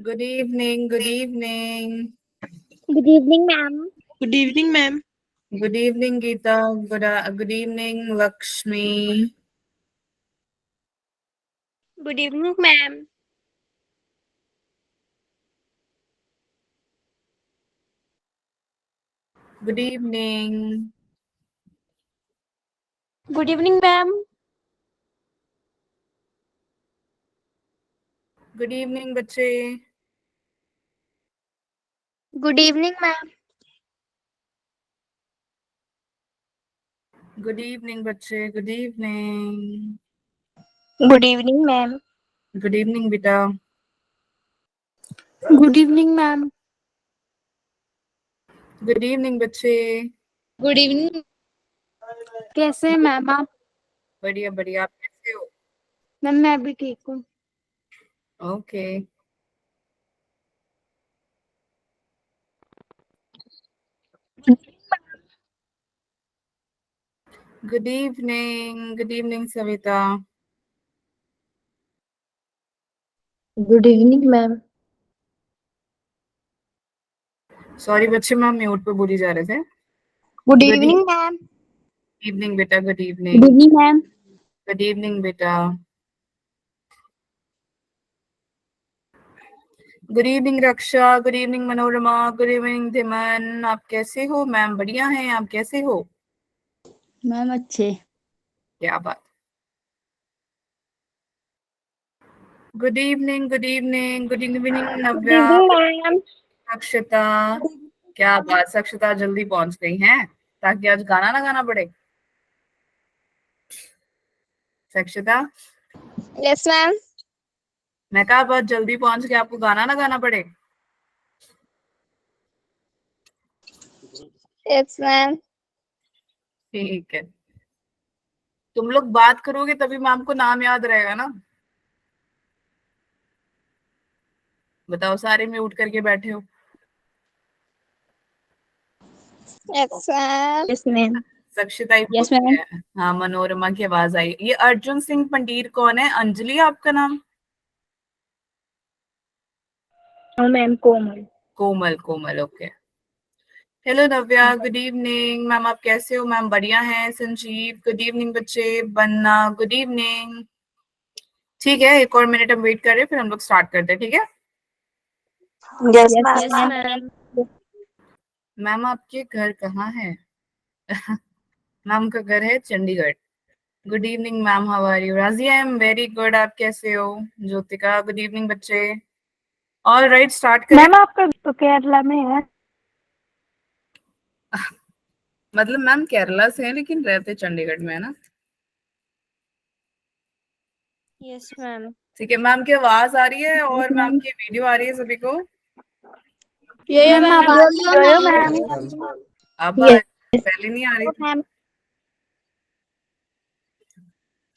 Good evening. Good evening. Good evening, ma'am. Good evening, ma'am. Good evening, Geeta. Good evening, Lakshmi. Good evening, ma'am. Good evening. Good evening, ma'am. Good evening, बच्चे. Good evening, ma'am. Good evening, बच्चे. Good evening. Good evening, ma'am. Good evening, बेटा. Good evening, ma'am. Good evening, बच्चे. Good evening. कैसे हैं ma'am आप? बढ़िया बढ़िया. आप कैसे हो? मैम मैं भी ठीक हूँ. Okay. Good evening. Good evening, Savita. Good evening, ma'am. Sorry, बच्चे मैम म्यूट पे बोली जा रहे थे. Good Good evening, ma'am. evening, बेटा. Good Good evening. evening, ma'am. Good evening, बेटा. Good evening Raksha. Good evening Manorama. Good evening Dhiman. आप कैसे हो मैम? बढ़िया हैं. आप कैसे हो? मैम अच्छे. क्या बात. Good evening. Good evening. Good evening Good नव्या. evening, ma'am. अक्षता. क्या बात. अक्षता जल्दी पहुंच गई हैं ताकि आज गाना ना गाना पड़े. अक्षता, Yes, ma'am. मैं कहा बहुत जल्दी पहुंच के आपको गाना ना गाना पड़े. Yes, ma'am. ठीक है. तुम लोग बात करोगे तभी मैम को नाम याद रहेगा ना. बताओ, सारे म्यूट करके बैठे हो. Yes, ma'am. Yes, ma'am. सक्षिता ही Yes, बोल रही ma'am. है. हाँ, मनोरमा की आवाज आई. ये अर्जुन सिंह पंडीर कौन है? अंजलि आपका नाम? No, ma'am. Komal. Komal. Komal. Okay. Hello Navya. Good evening ma'am. आप कैसे हो मैम? बढ़िया हैं. संजीव. गुड इवनिंग बच्चे. बन्ना. Good evening. ठीक है, एक और मिनट हम वेट कर रहे हैं, फिर हम लोग स्टार्ट करते हैं. ठीक है Yes, ma'am. मैम. आपके घर कहाँ है? मैम का घर है Chandigarh. Good evening ma'am. How are you? Razia, I am very good. आप कैसे हो? ज्योतिका. गुड इवनिंग बच्चे. ऑल राइट, स्टार्ट करें. मैम आपका तो केरला में है. मतलब मैम केरला से है लेकिन रहते चंडीगढ़ में है ना. Yes, ma'am. ठीक है मैम. की आवाज आ रही है और Yes, मैम ma'am. की वीडियो आ रही है सभी को. ये मैम बोलो मैम. अब Yes, पहले नहीं आ रही थी. ma'am.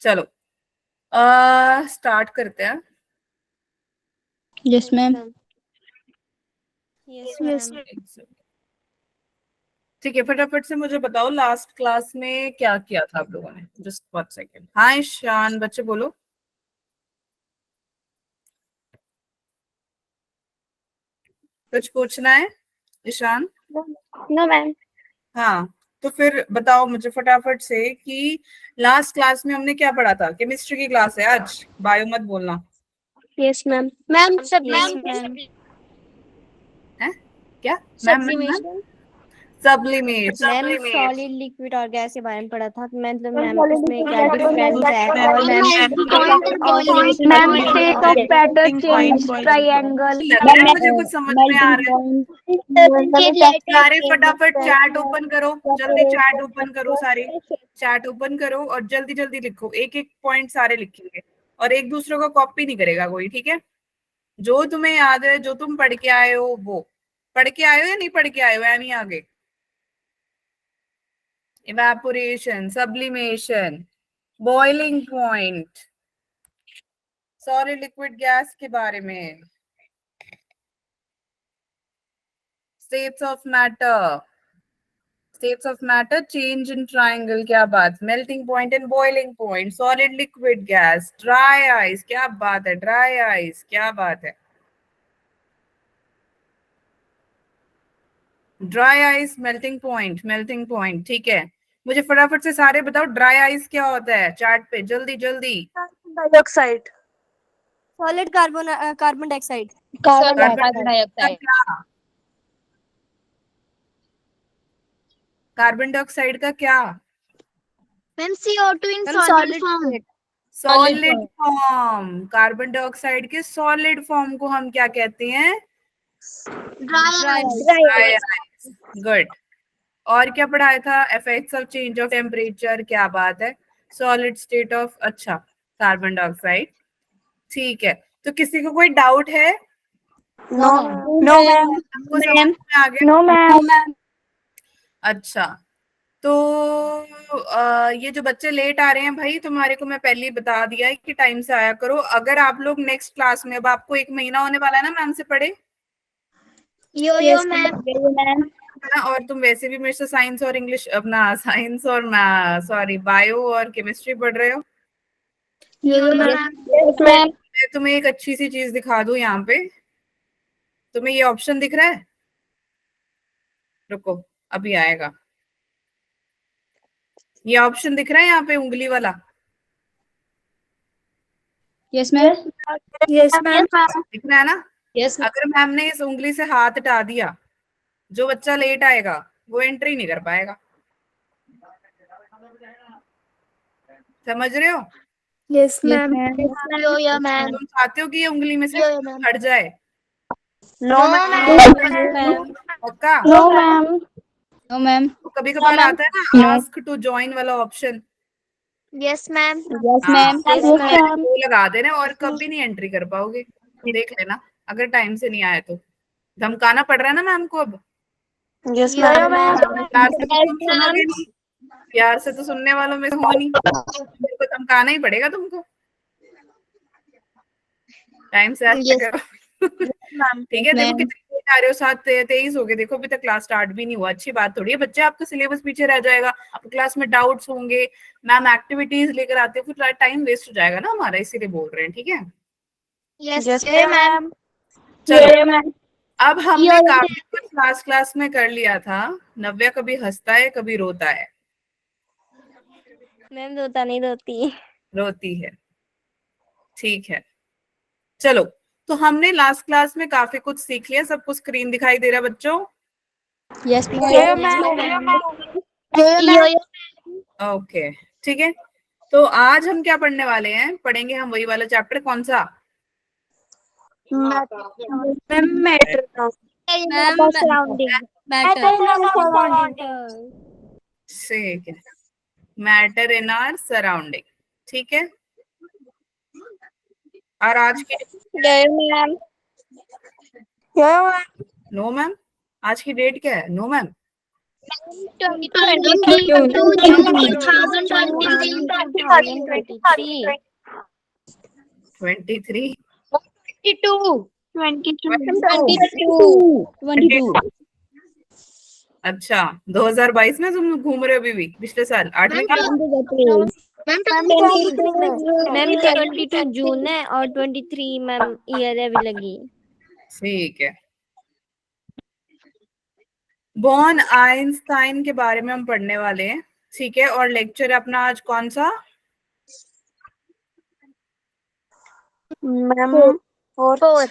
चलो स्टार्ट करते हैं. Yes, ma'am. Yes, Yes. ma'am. ठीक है, फटाफट से मुझे बताओ लास्ट क्लास में क्या किया था आप लोगों ने. Just 1 second. हाय शान. बच्चे बोलो. कुछ पूछना है ईशान? No, ma'am. हाँ, तो फिर बताओ मुझे फटाफट से कि लास्ट क्लास में हमने क्या पढ़ा था. केमिस्ट्री की क्लास है आज. बायो मत बोलना Yes, ma'am. Ma'am, sublimation. है. क्या ma'am? Ma'am ma'am Sublimation. Sublimation. Ma'am solid liquid और गैस के बारे में पढ़ा था. मतलब मैम उसमें क्या डिफरेंस है और ma'am ma'am state of pattern change triangle. लग रहा है मुझे कुछ समझ में आ रहा है. सारे फटाफट चैट ओपन करो. जल्दी चैट ओपन करो सारे. चैट ओपन करो और जल्दी जल्दी लिखो. एक एक पॉइंट सारे लिखेंगे और एक दूसरे को कॉपी नहीं करेगा कोई. ठीक है, जो तुम्हें याद है, जो तुम पढ़ के आए हो वो पढ़ के आए हो या नहीं पढ़ के आए हो, या नहीं आगे. Evaporation, sublimation, boiling point, solid liquid gas के बारे में, states of matter. States of matter, change in triangle. क्या बात. Melting point and boiling point, solid liquid gas, dry ice. क्या बात है. Dry ice. क्या बात है. ड्राई आइस, मेल्टिंग पॉइंट, ठीक है। मुझे फटाफट से सारे बताओ, ड्राई आइस क्या होता है चार्ट पे, जल्दी जल्दी। Dioxide, solid carbon dioxide, carbon dioxide क्या? कार्बन डाइऑक्साइड का क्या? Ma'am CO2 in solid form, solid form. Carbon dioxide के सॉलिड फॉर्म को हम क्या कहते हैं? Dry ice. गुड। और क्या पढ़ाया था? Effects of change of temperature, क्या बात है। सॉलिड स्टेट ऑफ, अच्छा, कार्बन डाइऑक्साइड, ठीक है। तो किसी को कोई डाउट है? नो मैम, आपको समझ में आ गया? No ma'am. अच्छा, तो ये जो बच्चे लेट आ रहे हैं भाई, तुम्हारे को मैं पहले ही बता दिया है कि टाइम से आया करो। अगर आप लोग नेक्स्ट क्लास में, अब आपको 1 महीना होने वाला है ना मैम से पढ़े, यो मैम, और तुम वैसे भी मेरे से साइंस और इंग्लिश, अपना साइंस और सॉरी बायो और केमिस्ट्री पढ़ रहे हो। मैं तुम्हें एक अच्छी सी चीज दिखा दूं यहाँ पे। तुम्हें ये ऑप्शन दिख रहा है? रुको, अभी आएगा। ये ऑप्शन दिख रहा है यहाँ पे, उंगली वाला? Yes ma'am, yes ma'am. दिख रहा है ना? यस अगर मैम ने इस उंगली से हाथ हटा दिया, जो बच्चा लेट आएगा वो एंट्री नहीं कर पाएगा। समझ रहे हो? Yes ma'am. तुम चाहते हो कि ये उंगली में से हट जाए? No ma'am. पक्का? No ma'am. नो मैम, कभी कभार आता है ना आस्क टू ज्वाइन वाला ऑप्शन, यस मैम, वो लगा देना और कभी नहीं एंट्री कर पाओगे। देख लेना अगर टाइम से नहीं आया तो। धमकाना पड़ रहा है ना मैम को अब? Yes ma'am. प्यार से तो तुम सुनोगे नहीं, प्यार से तो सुनने वालों में से हो नहीं, मेरे को धमकाना ही पड़ेगा तुमको। टाइम से आज करो। ठीक है, देखो कितने आ रहे हो, 7:23 हो गए, देखो अभी तक क्लास स्टार्ट भी नहीं हुआ। अच्छी बात थोड़ी है बच्चे, आपका सिलेबस पीछे रह जाएगा, आपको क्लास में डाउट्स होंगे, मैम एक्टिविटीज लेकर आते हैं, फिर टाइम वेस्ट हो जाएगा ना हमारा, इसीलिए बोल रहे हैं। ठीक है, यस मैम। चलो अब हमने काफी कुछ क्लास में कर लिया था। नव्या कभी हंसता है कभी रोता है? मैम रोता नहीं, रोती रोती है, ठीक है। चलो, तो हमने लास्ट क्लास में काफी कुछ सीख लिया। सबको स्क्रीन दिखाई दे रहा है बच्चों? यस ओके, ठीक है। तो आज हम क्या पढ़ने वाले हैं? पढ़ेंगे हम वही वाला चैप्टर, कौन सा? ठीक है, मैटर इन आवर सराउंडिंग, ठीक है। और आज की नो मैम, आज की डेट क्या है? नो मैम, 23, 22 अच्छा 2022 में तुम घूम रहे हो अभी भी? पिछले साल 8वीं मैम 22 जून है और 23 मैम ईयर अभी लगी। ठीक है। बॉर्न आइंस्टाइन के बारे में हम पढ़ने वाले हैं, ठीक है। और लेक्चर अपना आज कौन सा? मैम 4।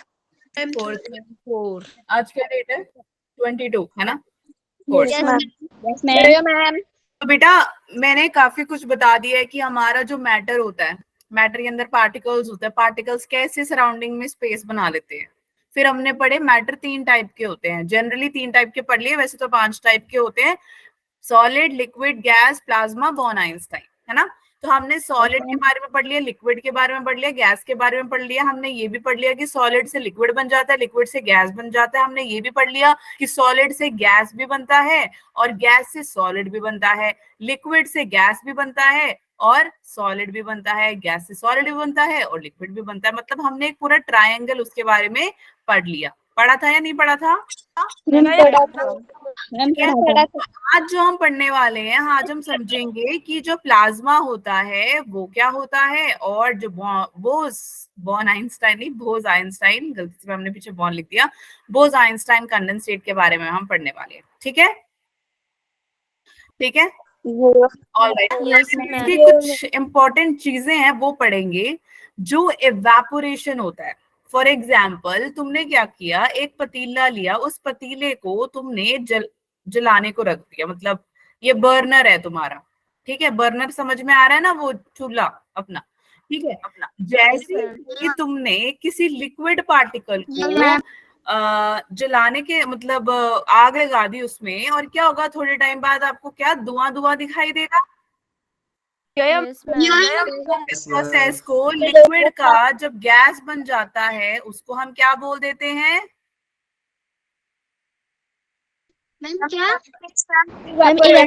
आज क्या डेट है? 22 है ना? Yes ma'am. तो बेटा मैंने काफी कुछ बता दिया है कि हमारा जो मैटर होता है, मैटर के अंदर पार्टिकल्स होते हैं, पार्टिकल्स कैसे सराउंडिंग में स्पेस बना लेते हैं। फिर हमने पढ़े मैटर 3 टाइप के होते हैं, जनरली 3 टाइप के पढ़ लिए, वैसे तो 5 टाइप के होते हैं, solid, liquid, gas, plasma, born Einstein, है ना। तो हमने सॉलिड के बारे में पढ़ लिया, लिक्विड के बारे में पढ़ लिया, गैस के बारे में पढ़ लिया। हमने ये भी पढ़ लिया कि सॉलिड से लिक्विड बन जाता है, लिक्विड से गैस बन जाता है। हमने ये भी पढ़ लिया कि सॉलिड से गैस भी बनता है और गैस से सॉलिड भी बनता है, लिक्विड से गैस भी बनता है और सॉलिड भी बनता है, गैस से सॉलिड भी बनता है और लिक्विड भी बनता है। मतलब हमने एक पूरा ट्रायंगल उसके बारे में पढ़ लिया। पढ़ा था या नहीं पढ़ा था? ठीक है? आज जो हम पढ़ने वाले हैं, आज हम समझेंगे कि जो प्लाज्मा होता है वो क्या होता है, और जो बोन आइंस्टाइन नहीं, बोज आइंस्टाइन, गलती से हमने पीछे बॉन लिख दिया, बोज आइंस्टाइन कंडेंसेट के बारे में हम पढ़ने वाले हैं। ठीक है, ठीक है, ऑलराइट। इसकी कुछ इंपॉर्टेंट चीजें हैं वो पढ़ेंगे, जो एवेपोरेशन होता है। फॉर एग्जाम्पल, तुमने क्या किया, एक पतीला लिया, उस पतीले को तुमने जलाने को रख दिया, मतलब ये बर्नर है तुम्हारा, ठीक है, बर्नर समझ में आ रहा है ना, वो चूल्हा अपना, ठीक है अपना। जैसे कि तुमने किसी लिक्विड पार्टिकल को जलाने के मतलब आग लगा दी उसमें, और क्या होगा, थोड़े टाइम बाद आपको क्या धुआं धुआं दिखाई देगा। Yes, ma'am. इस प्रोसेस को, लिक्विड का जब गैस बन जाता है उसको हम क्या बोल देते हैं? मैम क्या?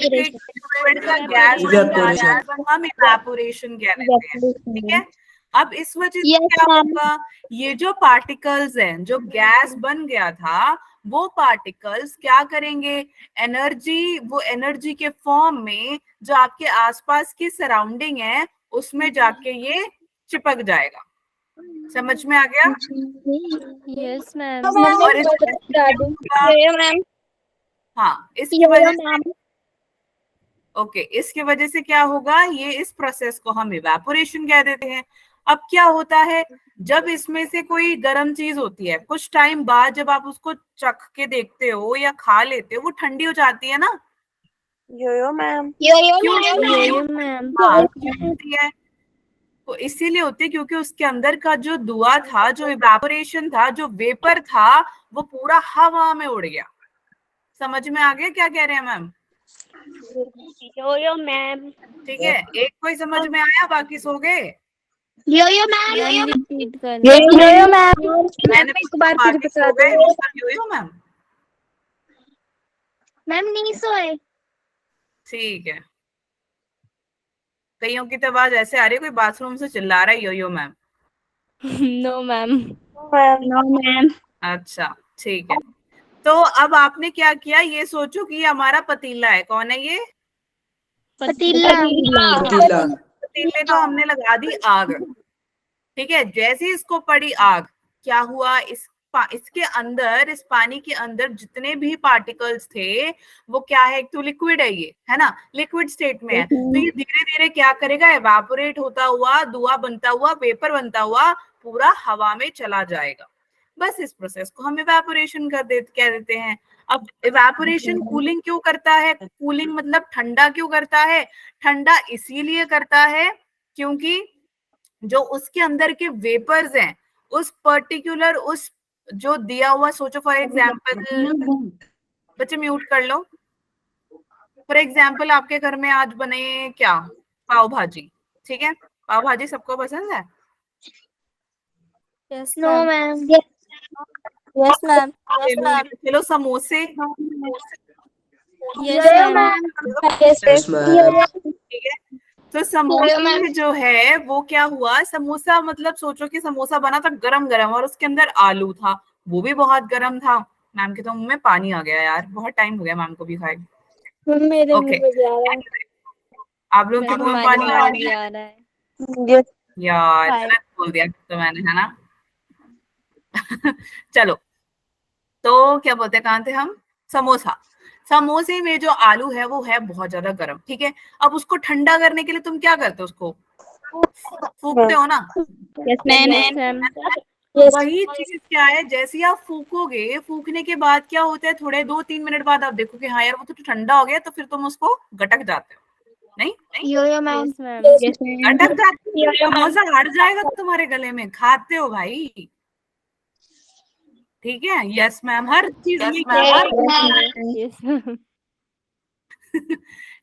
लिक्विड का गैस बन जाता है तो हम इवेपोरेशन कह देते हैं। ठीक है, अब इस वजह से क्या होगा, ये जो पार्टिकल्स हैं, जो गैस बन गया था, वो पार्टिकल्स क्या करेंगे, एनर्जी, वो एनर्जी के फॉर्म में जो आपके आसपास की सराउंडिंग है उसमें जाके ये चिपक जाएगा। समझ में आ गया? Yes, ma'am. और हाँ, इसकी वजह से, ओके, इसकी वजह से क्या होगा, ये इस प्रोसेस को हम इवेपोरेशन कह देते हैं। अब क्या होता है, जब इसमें से कोई गर्म चीज होती है, कुछ टाइम बाद जब आप उसको चख के देखते हो या खा लेते हो, वो ठंडी हो जाती है ना। यो मैम। Yo-yo, ma'am. हाँ, क्यों होती है? तो इसीलिए होती है क्योंकि उसके अंदर का जो धुआं था, जो इवेपोरेशन था, जो वेपर था, वो पूरा हवा में उड़ गया। समझ में आ गया क्या कह रहे हैं मैम? Yo ma'am. ठीक है, एक कोई समझ में आया, बाकी सो गए? यो मैम। Ma'am, repeat करना। यो मैम। मैंने एक बार फिर बाकी बता सो गए, दो मतलब यो मैम। मैम। नहीं सोए। ठीक है, कईयों की तो आवाज ऐसे आ रही है, कोई बाथरूम से चिल्ला रहा है, yo ma'am. No, ma'am. No ma'am. अच्छा, ठीक है, तो अब आपने क्या किया, ये सोचो कि ये हमारा पतीला है। कौन है ये? पतीला। पतीले को हमने लगा दी आग। ठीक है, जैसे ही इसको पड़ी आग, क्या हुआ, इसके अंदर, इस पानी के अंदर जितने भी पार्टिकल्स थे, वो क्या है, एक तो लिक्विड है, ये है ना, लिक्विड स्टेट में है, तो ये धीरे धीरे क्या करेगा, एवापोरेट होता हुआ, धुआं बनता हुआ, वेपर बनता हुआ पूरा हवा में चला जाएगा। बस इस प्रोसेस को हम इवेपोरेशन कह देते हैं। अब इवेपोरेशन कूलिंग क्यों करता है? कूलिंग मतलब ठंडा क्यों करता है? ठंडा इसीलिए करता है क्योंकि जो उसके अंदर के वेपर्स हैं, उस पर्टिकुलर, उस जो दिया हुआ, सोचो फॉर एग्जाम्पल, बच्चे म्यूट कर लो। फॉर एग्जाम्पल, आपके घर में आज बने क्या, पाव भाजी, ठीक है, पाव भाजी सबको पसंद है? Yes, नो ma'am. मैम। Yes, ma'am. चलो समोसे, Yes, ma'am. ठीक है, तो समोसे में जो है वो क्या हुआ, समोसा मतलब सोचो कि समोसा बना था गरम गरम, और उसके अंदर आलू था, वो भी बहुत गरम था। मैम के तो मुंह में पानी आ गया यार, बहुत टाइम हो गया मैम को भी खाए। मेरे ओके, आप लोग के मैम मुंह में हमारे पानी आ मुंह में रही भी है आ रहा है। यार, Hi. गलत बोल दिया तो मैंने, है ना। चलो, तो क्या बोलते हैं, कहाँ थे हम? समोसा। समोसे में जो आलू है वो है बहुत ज्यादा गर्म, ठीक है, अब उसको ठंडा करने के लिए तुम क्या करते हो, उसको फूकते हो ना। Yes, ma'am. वही चीज क्या है, जैसे ही आप फूकोगे, फूकने के बाद क्या होता है, थोड़े 2-3 मिनट बाद आप देखोगे हाँ यार वो तो ठंडा हो गया, तो फिर तुम उसको गटक जाते हो। नहीं, यो मैम। Yes, ma'am. गटक जाते हो, समोसा हट जाएगा तुम्हारे गले में, खाते हो भाई। ठीक है, यस मैम, हर चीज में Yes, ma'am.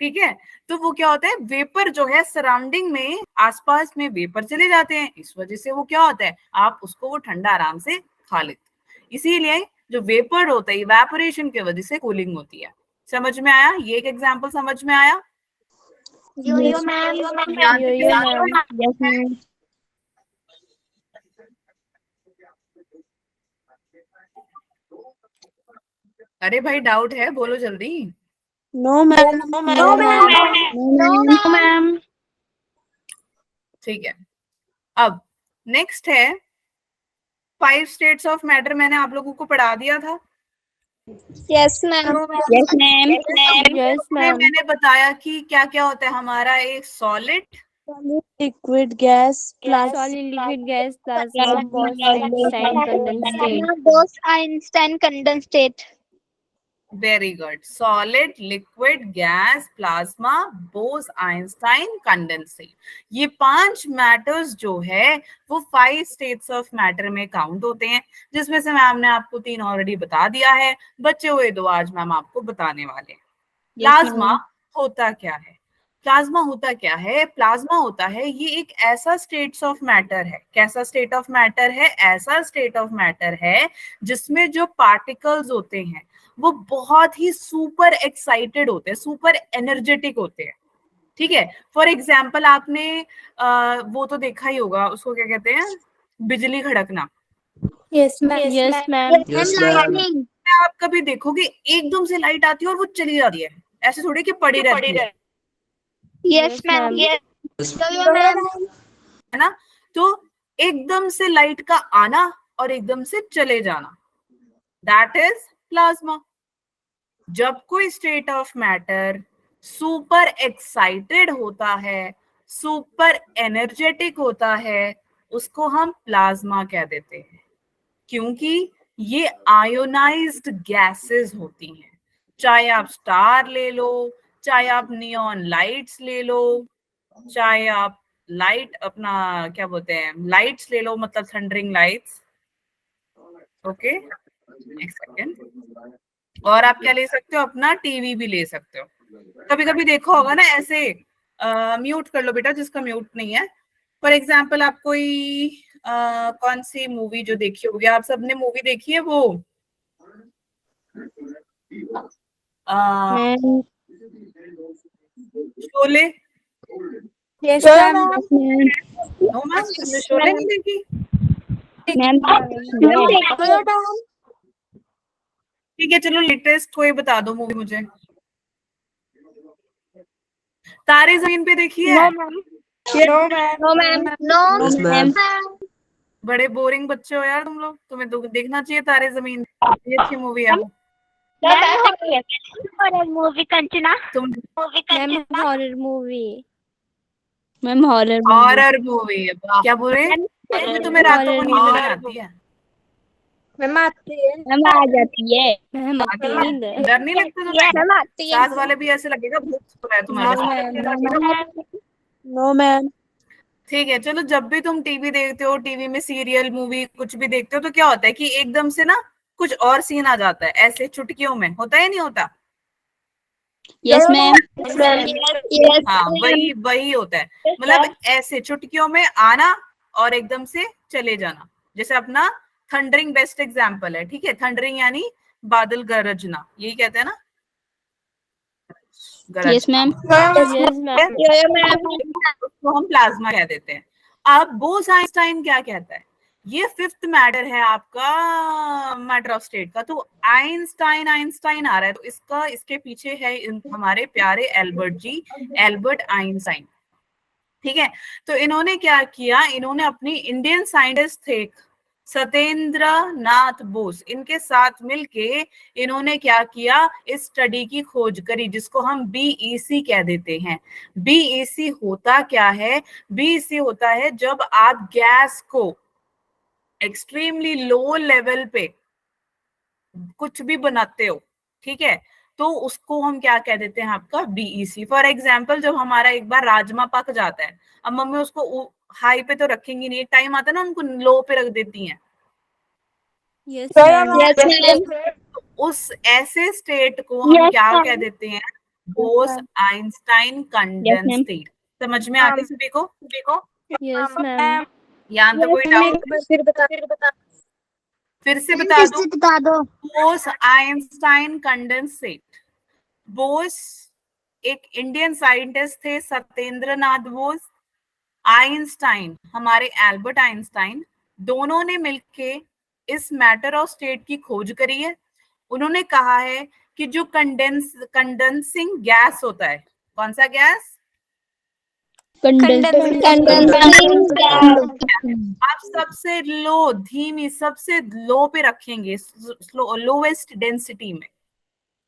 ठीक है, तो वो क्या होता है, वेपर जो है सराउंडिंग में, आसपास में वेपर चले जाते हैं, इस वजह से वो क्या होता है, आप उसको वो ठंडा आराम से खा लेते हो। इसीलिए जो वेपर होता है, इवेपोरेशन की वजह से कूलिंग होती है। समझ में आया? ये एक एग्जांपल समझ में आया? Yo ma'am. यहाँ तक Yo-yo, ma'am. Yes ma'am. अरे भाई डाउट है, बोलो जल्दी। No ma'am, no ma'am, no ma'am. ठीक है, अब नेक्स्ट है 5 स्टेट्स ऑफ मैटर। मैंने आप लोगों को पढ़ा दिया था। Yes ma'am. Yes ma'am, yes उसमें मैम, मैंने बताया कि क्या क्या होता है हमारा, एक solid, liquid gas, solid liquid gas, plasma, boss-Einstein condensate. Boss-Einstein condensate. Very good, solid, liquid, gas, plasma, Bose Einstein condensate. ये 5 मैटर्स जो है वो 5 स्टेट्स ऑफ मैटर में काउंट होते हैं, जिसमें से मैम ने आपको 3 ऑलरेडी बता दिया है। बचे हुए 2 आज मैम आपको बताने वाले हैं। प्लाज्मा होता क्या है? प्लाज्मा होता क्या है? प्लाज्मा होता है, ये एक ऐसा स्टेट्स ऑफ मैटर है। कैसा स्टेट ऑफ मैटर है? ऐसा स्टेट ऑफ मैटर है जिसमें जो पार्टिकल्स होते हैं वो बहुत ही सुपर एक्साइटेड होते हैं, सुपर एनर्जेटिक होते हैं। ठीक है, फॉर एग्जाम्पल आपने वो तो देखा ही होगा, उसको क्या कहते हैं, बिजली खड़कना। Yes ma'am. यस मैम, आप कभी देखोगे एकदम से लाइट आती है और वो चली जाती है, ऐसे थोड़ी कि पड़ी रहती है, यस मैम, है ना? तो एकदम से लाइट का आना और एकदम से चले जाना, दैट इज प्लाज्मा। जब कोई state of matter super excited होता है, सुपर एनर्जेटिक होता है, उसको हम प्लाज्मा कह देते हैं, क्योंकि ये आयोनाइज्ड गैसेस होती हैं। चाहे आप स्टार ले लो, चाहे आप नियॉन लाइट्स ले लो, चाहे आप लाइट अपना क्या बोलते हैं लाइट्स ले लो, मतलब थंडरिंग लाइट्स। ओके, एक सेकेंड। और आप क्या ले सकते हो, अपना टीवी भी ले सकते हो। कभी कभी देखो होगा ना ऐसे, म्यूट कर लो बेटा जिसका म्यूट नहीं है। फॉर एग्जाम्पल आप कोई कौन सी मूवी जो देखी होगी, आप सबने मूवी देखी है वो Sholay? Yes ma'am, no ma'am, तुमने शोले नहीं देखी? ठीक है, चलो लेटेस्ट कोई बता दो मूवी मुझे। तारे जमीन पे देखी है? नो मैम, नो मैम, बड़े बोरिंग बच्चे हो यार तुम लोग, तुम्हें तो देखना चाहिए तारे जमीन, ये अच्छी मूवी है वो। मूवी कंचना, तुम ma'am horror movie. Ma'am horror horror movie है, क्या बोल रहे हैं? इसमें तुम्हें रातों को नींद नहीं आती है? मैम आती है, मैम आ जाती है, मैम आती आती है? नींद है। डर नहीं लगता तुम्हें? मैम आती है। सास वाले भी ऐसे लगेगा भूत सो रहा है तुम्हारे। नो मैम, ठीक है, चलो जब भी तुम टीवी देखते हो, टीवी में सीरियल मूवी कुछ भी देखते हो, तो क्या होता है कि एकदम से ना कुछ और सीन आ जाता है, ऐसे चुटकियों में, होता है नहीं होता? यस मैम, हाँ, वही वही होता है, मतलब ऐसे चुटकियों में आना और एकदम से चले जाना। जैसे अपना थंडरिंग बेस्ट एग्जाम्पल है, ठीक है? थंडरिंग यानी बादल गरजना, यही कहते हैं ना, यस मैम, यस मैम। उसको हम प्लाज्मा कह देते हैं। अब बोस आइंस्टाइन क्या कहता है? ये 5th मैटर है आपका मैटर ऑफ स्टेट का। तो आइंस्टाइन आइंस्टाइन आ रहा है, तो इसका इसके पीछे है हमारे प्यारे एल्बर्ट आइंस्टाइन। ठीक है, तो इन्होंने क्या किया, इन्होंने अपनी इंडियन साइंटिस्ट थे सत्येंद्र नाथ बोस, इनके साथ मिलके इन्होंने क्या किया, इस स्टडी की खोज करी जिसको हम बीईसी कह देते हैं। बीईसी होता क्या है? बीईसी होता है जब आप गैस को एक्सट्रीमली लो लेवल पे कुछ भी बनाते हो, ठीक है, तो उसको हम क्या कह देते हैं, आपका बीईसी। फॉर एग्जाम्पल जब हमारा एक बार राजमा पक जाता है, अब मम्मी उसको हाई पे तो रखेंगी नहीं, एक टाइम आता है ना उनको लो पे रख देती हैं, यस मैम। उस ऐसे स्टेट को हम क्या कह देते हैं, बोस आइंस्टाइन कंडेंस स्टेट। समझ में आ गई सभी को? देखो, यस मैम। यहाँ तो कोई डाउट? फिर से बता दो। Bose Einstein condense state. Bose एक इंडियन साइंटिस्ट थे, सत्येंद्र नाथ बोस। आइंस्टाइन हमारे एल्बर्ट आइंस्टाइन, दोनों ने मिलके इस मैटर ऑफ स्टेट की खोज करी है। उन्होंने कहा है कि जो कंडेंसिंग गैस होता है, कौन सा गैस? आप सबसे लो, धीमी, सबसे लो पे रखेंगे, लोवेस्ट डेंसिटी में,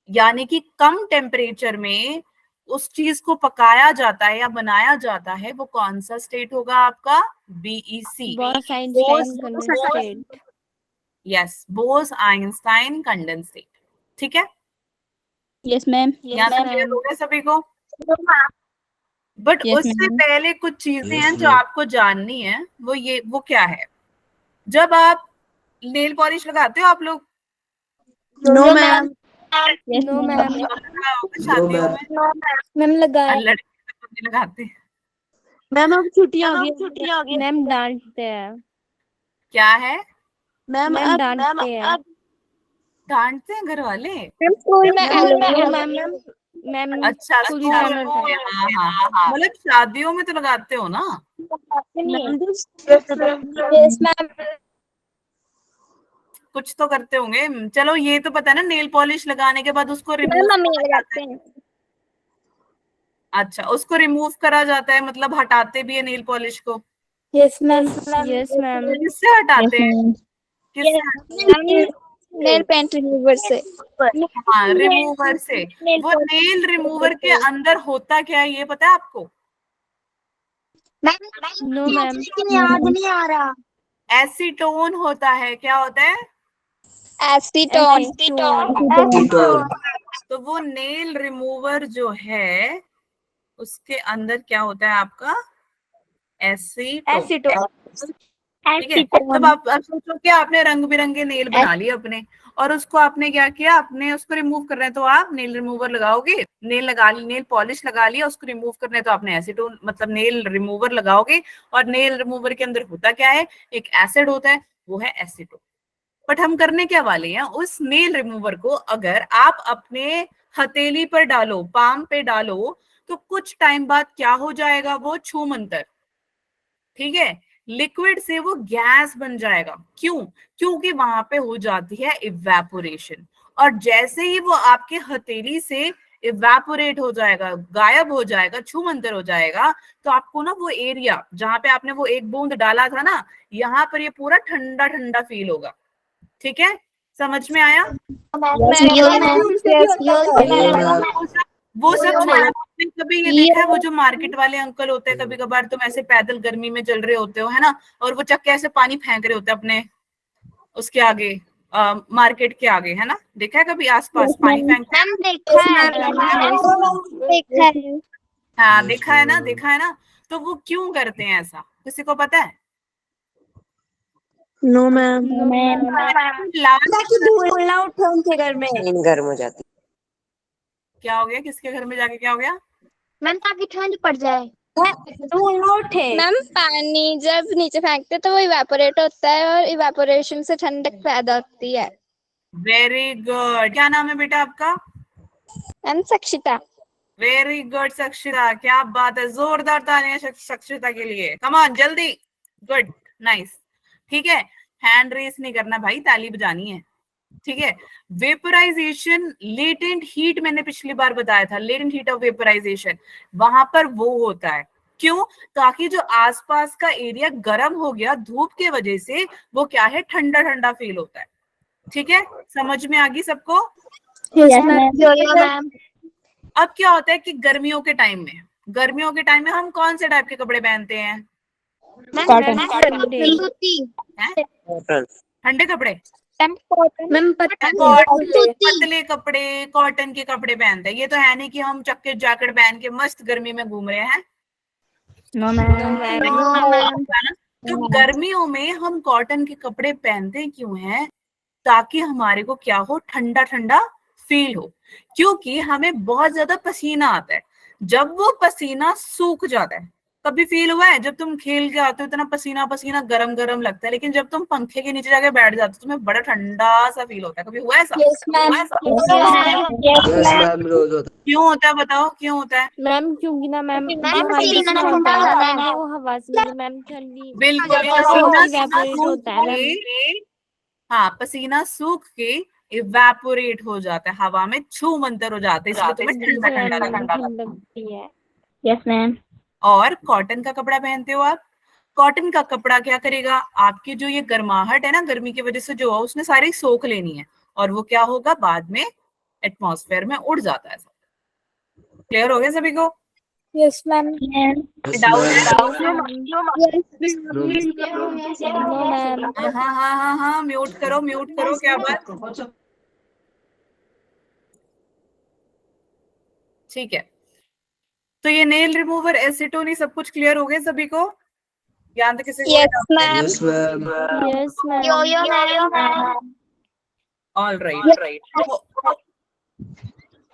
यानी कि कम टेम्परेचर में उस चीज को पकाया जाता है या बनाया जाता है, वो कौन सा स्टेट होगा आपका? BEC, yes, Bose Einstein condensate. ठीक है, यस मैम। यहाँ तक क्लियर हो गया सभी को? बट Yes, उससे ma'am. पहले कुछ चीजें हैं जो आपको जाननी है, वो क्या है? जब आप नेल पॉलिश लगाते हो आप लोग? No ma'am. No ma'am. शादियों में मैम लगाए। लड़के तो नहीं लगाते। मैम अब छुट्टियां हो गई। मैम डांटते हैं। क्या है? मैम डांटते हैं। डांटते हैं घर वाले? स्कूल में मैम अच्छा, फुल स्कूल टाइमर था। में, हाँ हाँ, मतलब शादियों में तो लगाते हो ना? Yes ma'am. कुछ तो करते होंगे। चलो ये तो पता है ना, नेल पॉलिश लगाने के बाद उसको रिमूव मम्मी करा जाता लगाते है। हैं। अच्छा, उसको रिमूव करा जाता है, मतलब हटाते भी है नेल पॉलिश को। Yes ma'am. Yes ma'am. किससे हटाते हैं? किससे? नेल पेंट रिमूवर से। हाँ, रिमूवर से। वो नेल रिमूवर के अंदर होता क्या है ये पता है आपको? No ma'am. याद नहीं आ रहा। एसीटोन होता है। क्या होता है? एसीटोन। तो वो नेल रिमूवर जो है उसके अंदर क्या होता है आपका? एसीटोन। ठीक है, तब आप सोचो कि आपने रंग बिरंगे नेल बना लिए अपने, और उसको आपने क्या किया, आपने उसको रिमूव कर रहे हैं तो आप नेल रिमूवर लगाओगे, नेल पॉलिश लगा लिया, उसको रिमूव करना है तो आपने एसीटोन मतलब नेल रिमूवर लगाओगे। और नेल रिमूवर के अंदर होता क्या है? एक एसिड होता है, वो है एसीटोन। बट हम करने क्या वाले हैं, उस नेल रिमूवर को अगर आप अपने हथेली पर डालो, पाम पे डालो, तो कुछ टाइम बाद क्या हो जाएगा? वो छूमंतर, ठीक है, लिक्विड से वो गैस बन जाएगा। क्यों? क्योंकि वहां पे हो जाती है इवेपोरेशन, और जैसे ही वो आपके हथेली से इवेपोरेट हो जाएगा, गायब हो जाएगा, छूमंतर हो जाएगा, तो आपको ना वो एरिया जहां पे आपने वो एक बूंद डाला था ना, यहाँ पर ये पूरा ठंडा ठंडा फील होगा। ठीक है, समझ में आया? वो सब छोड़ो, आपने कभी ये देखा है वो जो मार्केट वाले अंकल होते हैं, कभी कभार तुम ऐसे पैदल गर्मी में चल रहे होते हो, है ना, और वो चक्के ऐसे पानी फेंक रहे होते हैं अपने उसके आगे, मार्केट के आगे, है ना, देखा है कभी आसपास पानी फेंक? हाँ, देखा है ना, देखा है ना। तो वो क्यों करते हैं ऐसा, किसी को पता है? No ma'am. लास्ट उनके घर में गर्म हो जाती। क्या हो गया? किसके घर में जाके क्या हो गया? मैम ताकि ठंड पड़ जाए। मैम पानी जब नीचे फेंकते तो वो इवेपोरेट होता है और इवेपोरेशन से ठंडक पैदा होती है। Very good. क्या नाम है बेटा आपका? मैम सक्षिता। वेरी गुड सक्षिता, क्या बात है, जोरदार तालियां सक्षिता के लिए। कम ऑन जल्दी, गुड, नाइस। ठीक है, हैंड रेस नहीं करना भाई, ताली बजानी है। ठीक है, वेपराइजेशन, लेटेंट हीट, मैंने पिछली बार बताया था, लेटेंट हीट ऑफ वेपराइजेशन, वहां पर वो होता है। क्यों? ताकि जो आसपास का एरिया गर्म हो गया धूप के वजह से, वो क्या है, ठंडा ठंडा फील होता है। ठीक है, समझ में आ गई सबको? अब क्या होता है कि गर्मियों के टाइम में हम कौन से टाइप के कपड़े पहनते हैं? ठंडे कपड़े, पतले कपड़े, कॉटन के कपड़े पहनते हैं। ये तो है नहीं कि हम चक्के जैकेट पहन के मस्त गर्मी में घूम रहे हैं। तो गर्मियों में हम कॉटन के कपड़े पहनते क्यों हैं? ताकि हमारे को क्या हो, ठंडा ठंडा फील हो, क्योंकि हमें बहुत ज्यादा पसीना आता है। जब वो पसीना सूख जाता है, कभी फील हुआ है जब तुम खेल के आते हो इतना पसीना पसीना गरम गरम लगता है, लेकिन जब तुम पंखे के नीचे जाके बैठ जाते हो तुम्हें बड़ा ठंडा सा फील होता है? कभी हुआ ऐसा? क्यों होता है बताओ, क्यों होता है? मैम क्योंकि ना मैम पसीना होता है ना, वो हवा से मतलब मैम ठंडी बिल्कुल, evaporate होता है मैम। हाँ, पसीना सूख के इवेपोरेट हो जाता है, हवा में छू मंतर हो जाता है, इसलिए तुम्हें ठंडा ठंडा लगता है। लगती है। Yes ma'am. और कॉटन का कपड़ा पहनते हो आप, कॉटन का कपड़ा क्या करेगा, आपकी जो ये गर्माहट है ना, गर्मी की वजह से जो है उसने सारी सोख लेनी है, और वो क्या होगा बाद में एटमॉस्फेयर में उड़ जाता है। क्लियर हो गया सभी को? Yes ma'am. डाउट है? No ma'am. हाँ, म्यूट करो, क्या बात? ठीक है, तो ये नेल रिमूवर, एसीटोन, सब कुछ क्लियर हो गया सभी को? यहाँ तक किसी को? Yes ma'am. Yes ma'am. All right.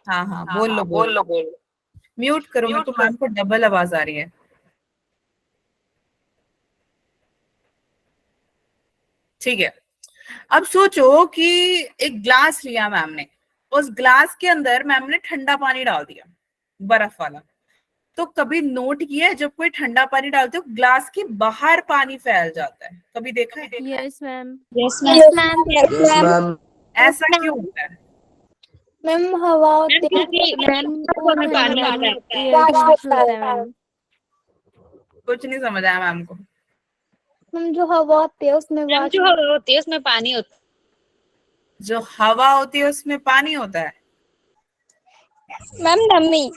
हाँ, बोल लो। म्यूट करो, मेरे को मैम को डबल आवाज आ रही है। ठीक है, अब सोचो कि एक ग्लास लिया मैम ने, उस ग्लास के अंदर मैम ने ठंडा पानी डाल दिया, बर्फ वाला। तो कभी नोट किया है जब कोई ठंडा पानी डालते हो ग्लास के बाहर पानी फैल जाता है, कभी देखा है? Yes ma'am. Yes ma'am. ऐसा क्यों होता है? मैम हवा होती है, मैम पानी मैम आता है। एयर पास होता है मैम। कुछ नहीं समझ आया मैम को। मैम जो हवा होती है उसमें पानी होता जो हवा होती है उसमें पानी होता है? मैम नमी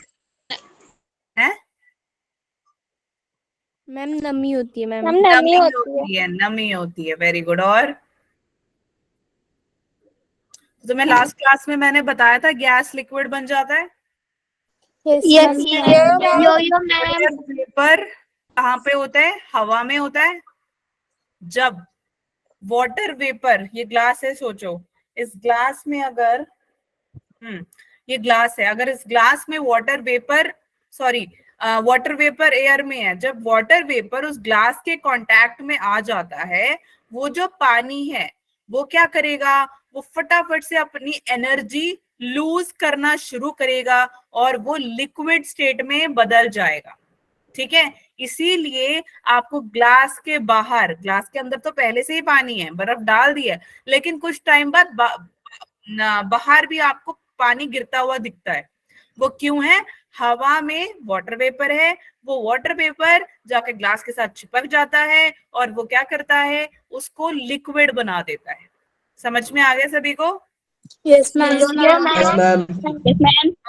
है? मैम नमी होती है मैम। नमी होती है। नमी होती है, वेरी गुड। और तो मैं लास्ट क्लास में मैंने बताया था गैस लिक्विड बन जाता है। यस वेपर कहाँ पे होता है? हवा में होता है। जब वाटर वेपर, ये ग्लास है, सोचो इस ग्लास में अगर ये ग्लास है, अगर इस ग्लास में वाटर वेपर एयर में है, जब वाटर वेपर उस ग्लास के कांटेक्ट में आ जाता है, वो जो पानी है वो क्या करेगा, वो फटाफट से अपनी एनर्जी लूज करना शुरू करेगा और वो लिक्विड स्टेट में बदल जाएगा। ठीक है, इसीलिए आपको ग्लास के बाहर, ग्लास के अंदर तो पहले से ही पानी है, बर्फ डाल दी है, लेकिन कुछ टाइम बाद बाहर भी आपको पानी गिरता हुआ दिखता है। वो क्यों है? हवा में वाटर वेपर है, वो वाटर वेपर जाके ग्लास के साथ चिपक जाता है और वो क्या करता है, उसको लिक्विड बना देता है। समझ में आ गया सभी को? Yes ma'am. No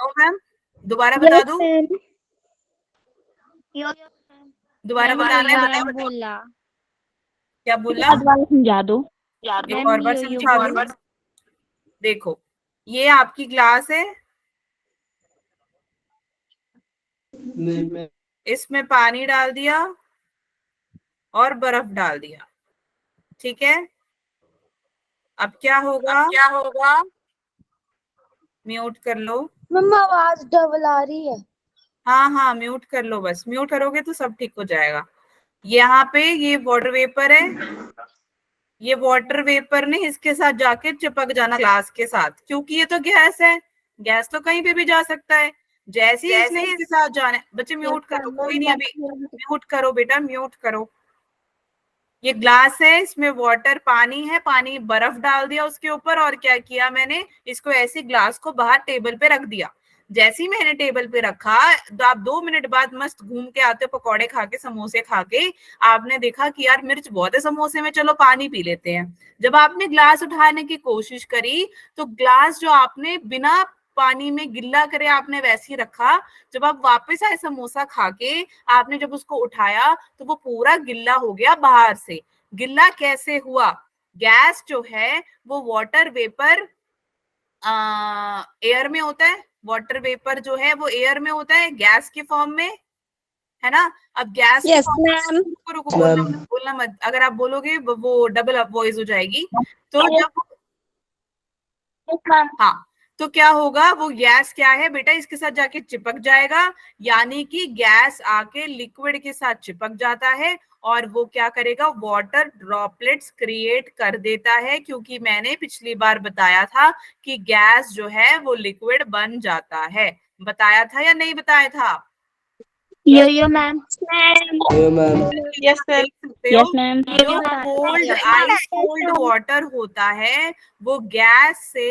ma'am? दोबारा बता दूं? दोबारा बताना है, बताओ। बोला क्या बोला? समझा दो। एक और बार समझा दूं? देखो, ये आपकी ग्लास है, इसमें पानी डाल दिया और बर्फ डाल दिया। ठीक है, अब क्या होगा? म्यूट कर लो। मैम आवाज डबल आ रही है। हाँ, म्यूट कर लो, बस म्यूट करोगे तो सब ठीक हो जाएगा। यहाँ पे ये वाटर वेपर है, ये वाटर वेपर ने इसके साथ जाके चिपक जाना ग्लास के साथ, क्योंकि ये तो गैस है, गैस तो कहीं पे भी जा सकता है। जैसे ही इसने इसके साथ जाना है, बच्चे म्यूट करो, कोई नहीं अभी, म्यूट करो बेटा, म्यूट करो। ये ग्लास है, इसमें वाटर पानी है, पानी बर्फ डाल दिया उसके ऊपर, और क्या किया मैंने, इसको ऐसे ग्लास को बाहर टेबल पे रख दिया। जैसे ही मैंने टेबल पे रखा, तो आप 2 मिनट बाद मस्त घूम के आते, पकौड़े खा के, समोसे खा के, आपने देखा कि यार मिर्च बहुत है समोसे में, चलो पानी पी लेते हैं। जब आपने ग्लास उठाने की कोशिश करी, तो ग्लास जो आपने बिना पानी में गिल्ला करे आपने वैसे ही रखा। जब आप वापस आए समोसा खा के, आपने जब उसको उठाया तो वो पूरा गिल्ला हो गया बाहर से। गिल्ला कैसे हुआ? गैस जो है वो वाटर वेपर एयर में होता है, वाटर वेपर जो है वो एयर में होता है, गैस के फॉर्म में, है ना? अब गैस यस के मैम। रुको, बोलना मत, अगर आप बोलोगे वो डबल वॉइस हो जाएगी। तो जब हाँ, तो क्या होगा, वो गैस क्या है बेटा, इसके साथ जाके चिपक जाएगा, यानी कि गैस आके लिक्विड के साथ चिपक जाता है, और वो क्या करेगा, वाटर ड्रॉपलेट्स क्रिएट कर देता है, क्योंकि मैंने पिछली बार बताया था कि गैस जो है वो लिक्विड बन जाता है। बताया था या नहीं बताया था? यो मैम। यस सर, देख सकते हो मैम। जो कोल्ड आइस कोल्ड वाटर होता है वो गैस से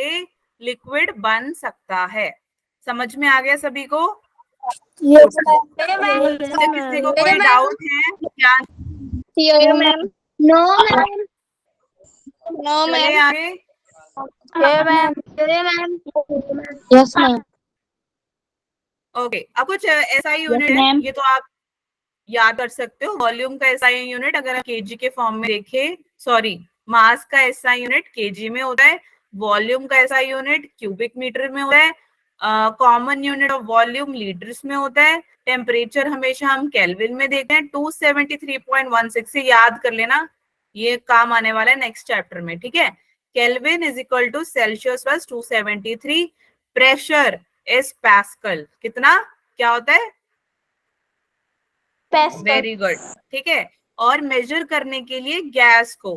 लिक्विड बन सकता है। समझ में आ गया सभी को? किसी को कोई डाउट है क्या? Yo ma'am. No ma'am. No चले मैम। आगे। Yo ma'am. Yo ma'am. Yes ma'am. Okay, अब कुछ एसआई यूनिट है, मैम। ये तो आप याद कर सकते हो। वॉल्यूम का एसआई यूनिट अगर हम केजी के फॉर्म में देखें, सॉरी, मास का एसआई यूनिट केजी में होता है, वॉल्यूम का एसआई यूनिट क्यूबिक मीटर में होता है, common unit of volume litres में होता है, टेम्परेचर हमेशा हम केल्विन में देखते हैं। 273.16 से याद कर लेना, ये काम आने वाला है नेक्स्ट चैप्टर में, ठीक है। Kelvin is equal to Celsius plus 273। Pressure is pascal. कितना क्या होता है? वेरी गुड, ठीक है। और मेजर करने के लिए गैस को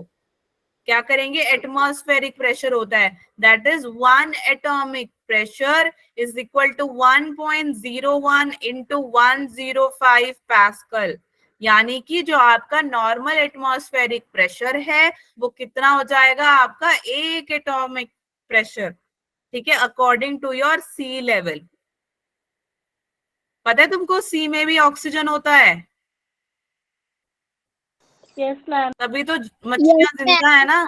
क्या करेंगे? एटमॉस्फेरिक प्रेशर होता है, that is 1 atomic pressure is equal to 1.01 into 105 pascal. यानी कि जो आपका नॉर्मल एटमॉस्फेरिक प्रेशर है वो कितना हो जाएगा? आपका 1 एटॉमिक प्रेशर, ठीक है, according to your sea level. पता है तुमको सी में भी ऑक्सीजन होता है, यस मैम। तभी तो मछलियां जिंदा है ना,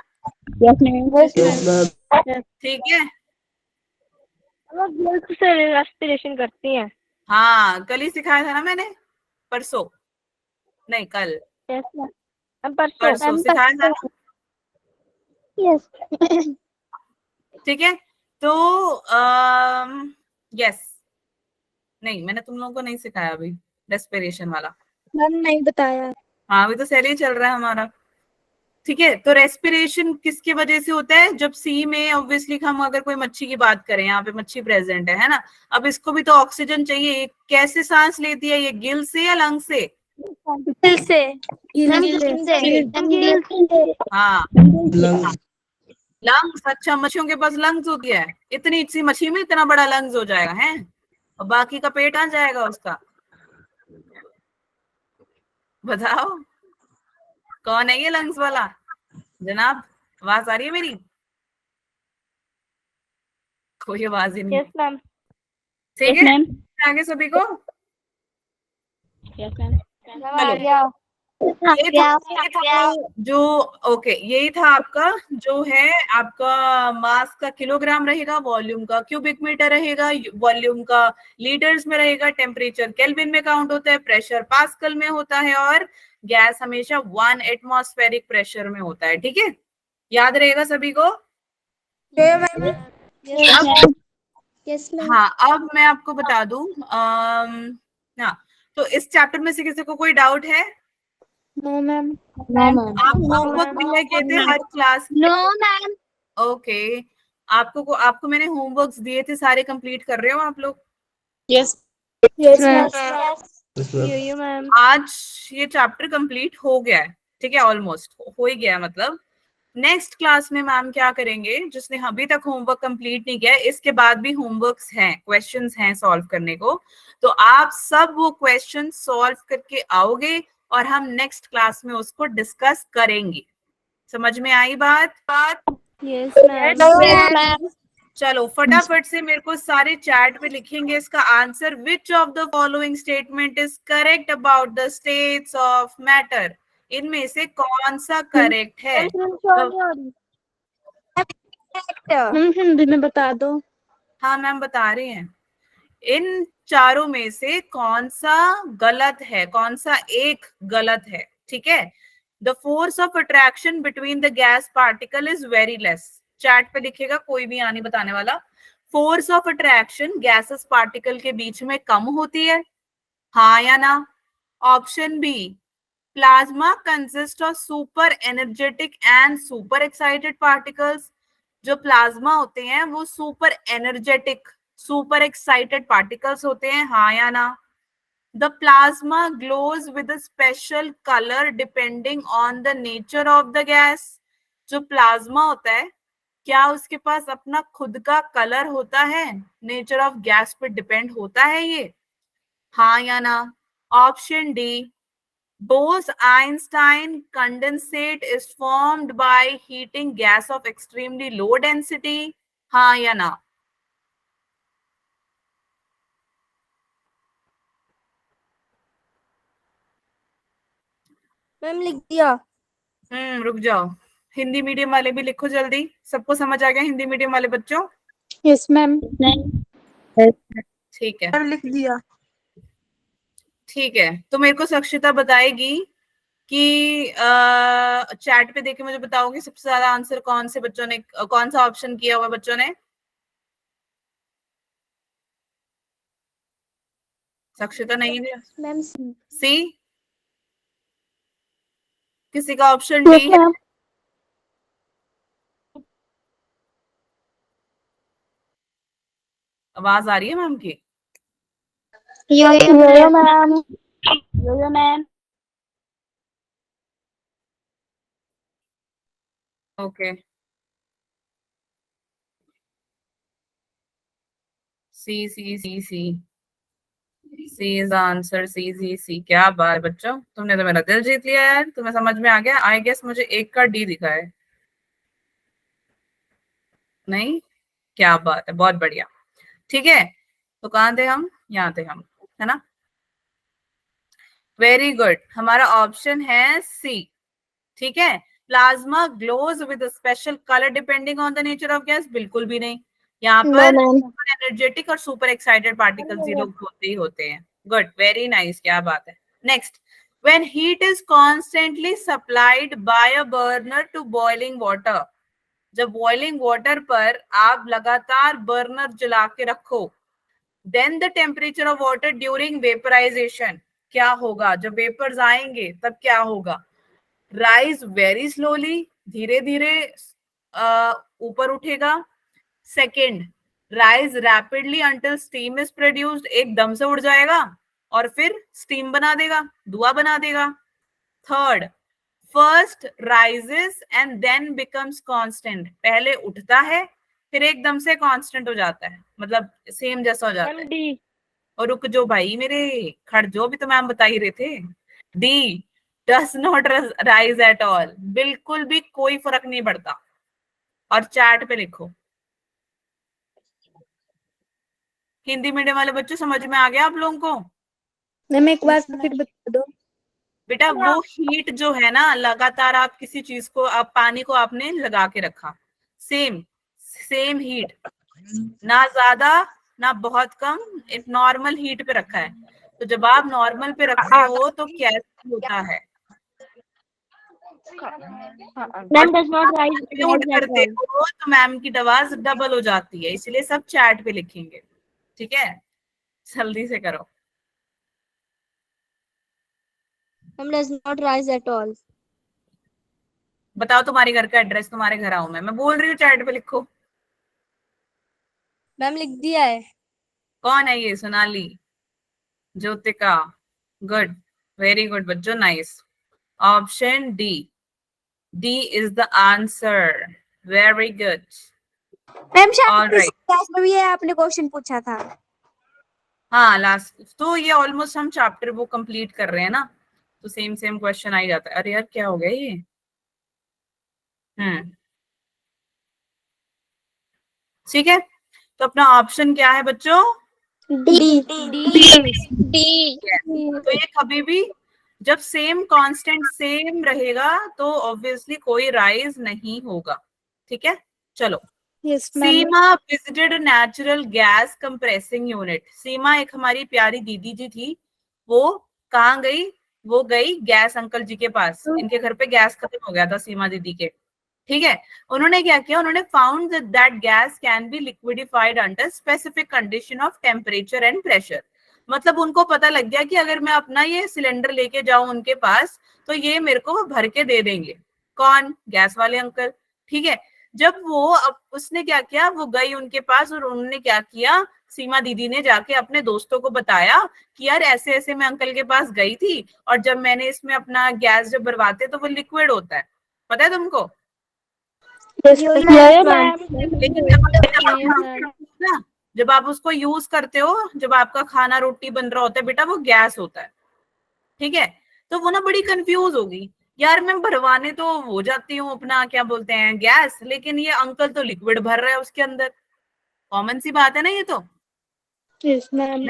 यस मैम। ठीक है। से रेस्पिरेशन करती हैं। हाँ, कल ही सिखाया था ना मैंने, परसों, नहीं कल, यस मैम। परसों परसों सिखाया था ना, यस। ठीक है। तो यस, नहीं मैंने तुम लोगों को नहीं सिखाया अभी रेस्पिरेशन वाला। मैम नहीं बताया। हाँ, अभी तो सैली चल रहा है हमारा, ठीक है। तो रेस्पिरेशन किसकी वजह से होता है? जब सी में ऑब्वियसली हम अगर कोई मच्छी की बात करें, यहाँ पे मच्छी प्रेजेंट है ना, अब इसको भी तो ऑक्सीजन चाहिए। ये कैसे सांस लेती है? ये गिल से या लंग से? गिल से। हाँ, लंग्स। अच्छा, मच्छियों के पास लंग्स होती है? इतनी सी मछली में इतना बड़ा लंग्स हो जाएगा है, और बाकी का पेट आ जाएगा उसका? बताओ कौन है ये लंग्स वाला? जनाब, आवाज आ रही है मेरी? कोई आवाज ही नहीं, यस मैम। ठीक है। आगे सभी को यस मैम। चलो, ये था जो, ओके, यही था आपका जो है आपका मास का किलोग्राम रहेगा, वॉल्यूम का क्यूबिक मीटर रहेगा, वॉल्यूम का लीटर्स में रहेगा, टेम्परेचर केल्विन में काउंट होता है, प्रेशर पास्कल में होता है, और गैस हमेशा 1 एटमॉस्फेरिक प्रेशर में होता है, ठीक है। याद रहेगा सभी को? Yes ma'am. हाँ, अब मैं आपको बता दूं, हाँ, तो इस चैप्टर में से किसी को कोई डाउट है? No ma'am. आप होमवर्क मिलने गए थे हर क्लास में? No ma'am. ओके, आपको मैंने होमवर्क्स दिए थे, सारे कंप्लीट कर रहे हो आप लोग? यस। यो मैम। आज ये चैप्टर कंप्लीट हो गया है, ठीक है, ऑलमोस्ट हो ही गया है। मतलब नेक्स्ट क्लास में मैम क्या करेंगे, जिसने अभी तक होमवर्क कंप्लीट नहीं किया है, इसके बाद भी होमवर्क्स हैं, क्वेश्चंस हैं सॉल्व करने को, तो आप सब वो क्वेश्चन सॉल्व करके आओगे और हम नेक्स्ट क्लास में उसको डिस्कस करेंगे। समझ में आई बात? Yes ma'am. चलो फटाफट से मेरे को सारे चैट पे लिखेंगे इसका answer. Which of the following statement is correct about the states of matter? इनमें से कौन सा करेक्ट है? हिंदी में बता दो। हाँ मैम, बता रहे हैं। इन चारों में से कौन सा गलत है, कौन सा एक गलत है, ठीक है। The force of attraction between the gas particle is very less. Chat पे लिखेगा, कोई भी आने बताने वाला। Force of attraction gases particle के बीच में कम होती है, हाँ या ना? Option B, plasma consist of super energetic and super excited particles. जो प्लाज्मा होते हैं वो super energetic, super excited particles होते हैं, हाँ या ना? The plasma glows with a special colour depending on the nature of the gas. जो प्लाज्मा होता है, क्या उसके पास अपना खुद का कलर होता है? नेचर ऑफ गैस पे डिपेंड होता है ये, हाँ या ना? Option D, Bose-Einstein condensate is formed by heating gas of extremely low density. हाँ या ना? मैम लिख दिया। रुक जाओ, हिंदी मीडियम वाले भी लिखो जल्दी। सबको समझ आ गया हिंदी मीडियम वाले बच्चों? Yes ma'am. ठीक है, लिख दिया। ठीक है। तो मेरे को सक्षिता बताएगी कि चैट पे देखे मुझे बताओगे सबसे ज्यादा आंसर कौन से बच्चों ने, कौन सा ऑप्शन किया हुआ बच्चों ने? सक्षिता नहीं है मैम सी, किसी का ऑप्शन डी है? आवाज आ रही है मैम की? Yo ma'am. Yo ma'am. Okay, C C C C C is the answer. C C C, क्या बात है बच्चों, तुमने तो मेरा दिल जीत लिया यार। तुम्हें समझ में आ गया? आई गेस मुझे एक का डी दिखा है, नहीं? क्या बात है, बहुत बढ़िया। ठीक है, तो कहाँ थे हम? यहाँ थे हम, है ना? वेरी गुड, हमारा ऑप्शन है सी। ठीक है, plasma glows with special colour depending on the nature of gas, बिल्कुल भी नहीं। यहाँ पर सुपर एनर्जेटिक और सुपर एक्साइटेड पार्टिकल्स ये लोग होते ही होते हैं। गुड, वेरी नाइस, क्या बात है। Next, when heat is constantly supplied by a burner to boiling water, जब बॉइलिंग वाटर पर आप लगातार बर्नर जला के रखो, then the temperature of water during vaporisation, क्या होगा? जब वेपर्स आएंगे तब क्या होगा? राइज वेरी स्लोली, धीरे धीरे ऊपर उठेगा। Second, rise rapidly until steam is produced, एकदम से उड़ जाएगा और फिर स्टीम बना देगा, धुआं बना देगा। Third, first rises and then becomes constant, पहले उठता है फिर एकदम से कांस्टेंट हो जाता है, मतलब सेम जैसा हो जाता है। और रुक जो भाई मेरे, खड़ जो, भी तो मैम बता ही रहे थे। D, does not rise at all, बिल्कुल भी कोई फर्क नहीं पड़ता। और चैट पे लिखो। हिंदी मीडियम वाले बच्चों समझ में आ गया आप लोगों को? मैम एक बार फिर बता दो। बेटा वो हीट जो है ना, लगातार आप किसी चीज को, आप पानी को आपने लगा के रखा, सेम सेम हीट, ना ज्यादा ना बहुत कम, एक नॉर्मल हीट पे रखा है। तो जब आप नॉर्मल पे रखते हो तो कैसे होता है? Ma'am does not rise mute करते हो तो मैम की आवाज डबल हो जाती है, इसलिए सब चैट पे लिखेंगे। ठीक है, जल्दी से करो। Ma'am does not rise at all. बताओ तुम्हारे घर का एड्रेस, तुम्हारे घर आऊं मैं बोल रही हूँ, चैट पे लिखो। मैम लिख दिया है। कौन है ये? Sonali, Jyotika, good, very good बच्चों, nice. Option D, D is the answer, very good. Ma'am All right. Class में भी ये आपने क्वेश्चन पूछा था। हाँ, लास्ट तो ये ऑलमोस्ट हम चैप्टर वो कंप्लीट कर रहे हैं ना, तो सेम सेम क्वेश्चन आ ही जाता है। अरे यार क्या हो गया ये? ठीक है, तो अपना ऑप्शन क्या है बच्चों? डी। डी। तो ये कभी भी जब सेम कांस्टेंट सेम रहेगा तो ऑब्वियसली कोई राइज नहीं होगा। ठीक है, चलो। Yes Seema visited natural gas compressing unit. Seema एक हमारी प्यारी दीदी जी थी, वो कहाँ गई? वो गई गैस अंकल जी के पास, इनके घर पे गैस खत्म हो गया था सीमा दीदी के। ठीक है, उन्होंने क्या किया? उन्होंने found that gas can be liquefied under specific condition of temperature and pressure. मतलब उनको पता लग गया कि अगर मैं अपना ये सिलेंडर लेके जाऊं उनके पास तो ये मेरे को भर के दे देंगे। कौन? गैस वाले अंकल। ठीक है, जब वो, अब उसने क्या किया, वो गई उनके पास और उन्होंने क्या किया, सीमा दीदी ने जाके अपने दोस्तों को बताया कि यार ऐसे ऐसे मैं अंकल के पास गई थी और जब मैंने इसमें अपना गैस जब भरवाते तो वो लिक्विड होता है, पता है तुमको? लेकिन जब आप उसको यूज करते हो, जब आपका खाना रोटी बन रहा होता है बेटा, वो गैस होता है। ठीक है, तो वो ना बड़ी कंफ्यूज होगी, यार मैं भरवाने तो हो जाती हूँ अपना क्या बोलते हैं गैस, लेकिन ये अंकल तो लिक्विड भर रहा है उसके अंदर। कॉमन सी बात है ना ये तो। Yes ma'am.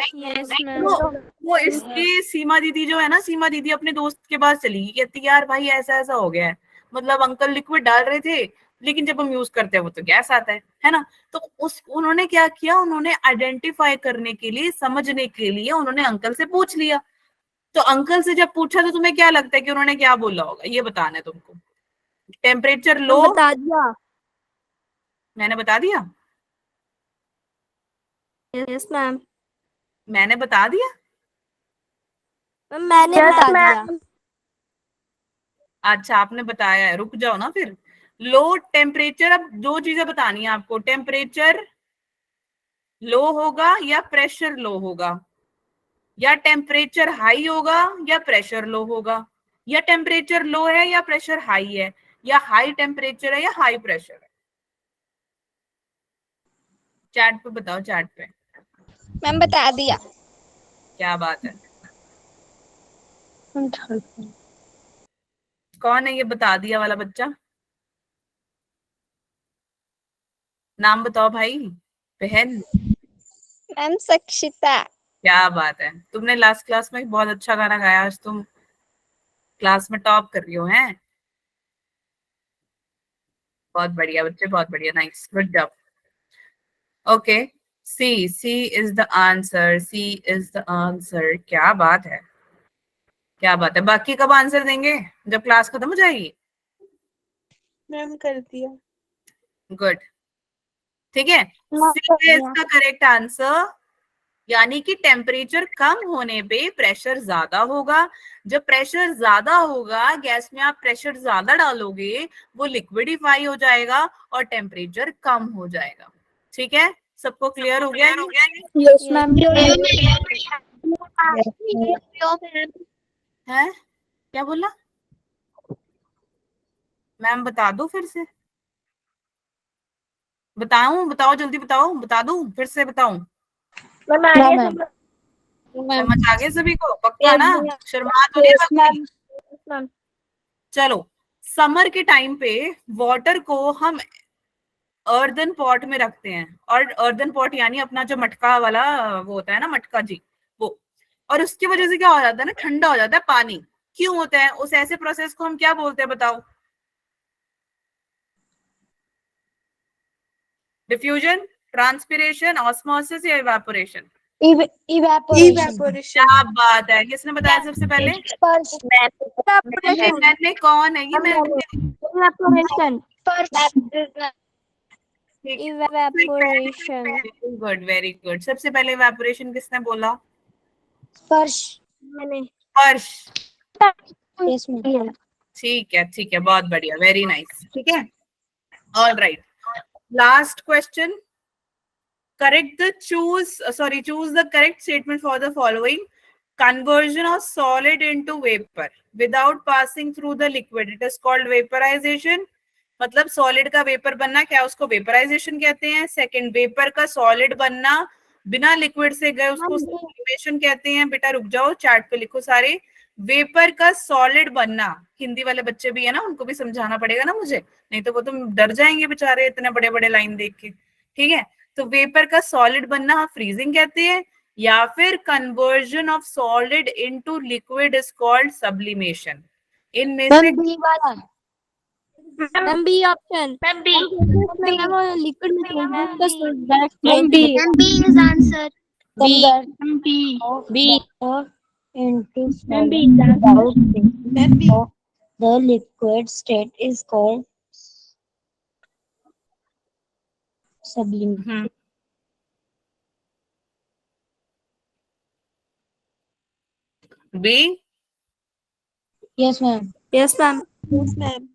वो इसके सीमा दीदी जो है ना, सीमा दीदी अपने दोस्त के पास चली गई, कहती यार भाई ऐसा ऐसा हो गया है, मतलब अंकल लिक्विड डाल रहे थे लेकिन जब हम यूज करते हैं वो तो गैस आता है ना। तो उन्होंने क्या किया, उन्होंने आइडेंटिफाई करने के लिए, समझने के लिए उन्होंने अंकल से पूछ लिया। तो अंकल से जब पूछा तो तुम्हें क्या लगता है कि उन्होंने क्या बोला होगा, ये बताना है तुमको। टेम्परेचर लो, बता दिया। मैंने बता दिया, यस मैम। मैंने बता दिया। मैंने बता दिया। अच्छा आपने बताया है, रुक जाओ ना फिर। लो टेम्परेचर, अब दो चीजें बतानी है आपको, टेम्परेचर लो होगा या प्रेशर लो होगा, या टेम्परेचर हाई होगा या प्रेशर लो होगा, या टेम्परेचर लो है या प्रेशर हाई है, या हाई टेम्परेचर है या हाई प्रेशर है। चैट पे बताओ, चैट पे। मैम बता दिया। क्या बात है, कौन है ये बता दिया वाला बच्चा? नाम बताओ भाई, बहन। मैम सक्षिता। क्या बात है, तुमने लास्ट क्लास में बहुत अच्छा गाना गाया, आज तुम क्लास में टॉप कर रही हो हैं। बहुत बढ़िया बच्चे, बहुत बढ़िया, nice, good job. Okay, C C is the answer, C is the answer. क्या बात है, क्या बात है। बाकी कब आंसर देंगे, जब क्लास खत्म हो जाएगी? मैम कर दिया। गुड, ठीक है, सी इज द करेक्ट आंसर। यानी कि टेम्परेचर कम होने पे प्रेशर ज्यादा होगा। जब प्रेशर ज्यादा होगा, गैस में आप प्रेशर ज्यादा डालोगे, वो लिक्विडिफाई हो जाएगा और टेम्परेचर कम हो जाएगा। ठीक है, सबको क्लियर हो गया? Yes ma'am. है क्या बोला मैम, बता दो फिर से, बताऊं, बताओ जल्दी बताओ, बता दूं फिर से बताऊं? समझ आ गए सभी को पक्का ना? शर्मा तो नहीं लग? चलो, समर के टाइम पे वाटर को हम अर्दन पॉट में रखते हैं, और अर्दन पॉट यानी अपना जो मटका वाला वो होता है ना, मटका जी, वो। और उसकी वजह से क्या हो जाता है ना, ठंडा हो जाता है पानी। क्यों होता है? उस ऐसे प्रोसेस को हम क्या बोलते हैं बताओ? डिफ्यूजन, ट्रांसपिरेशन, ऑस्मोसिस या इवेपोरेशन? इवेपोरेशन। क्या बात है, किसने बताया सबसे पहले? मैंने कौन है ये? Evaporation. Evaporation. Very good, very good. सबसे पहले इवेपोरेशन किसने बोला? स्पर्श। मैंने। स्पर्श। Yes ma'am. ठीक है, ठीक है, बहुत बढ़िया, वेरी नाइस। ठीक है, all right, last question. Correct the choose the correct statement for the following. Conversion of solid into vapor without passing through the liquid, it is called vaporization. मतलब solid का वेपर बनना, क्या उसको vaporisation कहते हैं? Second, vapour का solid बनना बिना लिक्विड से गए, उसको सब्लिमेशन कहते हैं। बेटा रुक जाओ, चार्ट पे लिखो सारे। वेपर का सॉलिड बनना, हिंदी वाले बच्चे भी है ना, उनको भी समझाना पड़ेगा ना मुझे, नहीं तो वो तो डर जाएंगे बेचारे इतने बड़े बड़े लाइन देख के। ठीक है, तो वेपर का सॉलिड बनना फ्रीजिंग कहते हैं, या फिर conversion of solid into liquid is called sublimation. इनमें से ma'am B option. Ma'am B. Ma'am liquid में ma'am B is answer. B into ma'am B. Ma'am B. The liquid state is called sublimation. B. Yes, ma'am. Yes ma'am. Yes ma'am.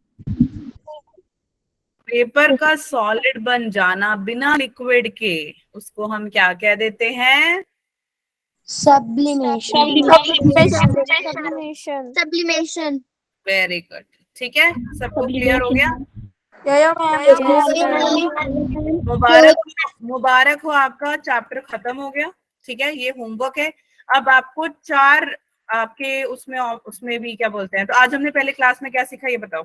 Paper का solid बन जाना बिना liquid के, उसको हम क्या कह देते हैं? Sublimation. सब्लिमेशन। वेरी गुड, ठीक है, सबको क्लियर हो गया? मुबारक हो, आपका चैप्टर खत्म हो गया। ठीक है, ये होमवर्क है। अब आपको 4 आपके उसमें भी क्या बोलते हैं। तो आज हमने पहले क्लास में क्या सीखा ये बताओ।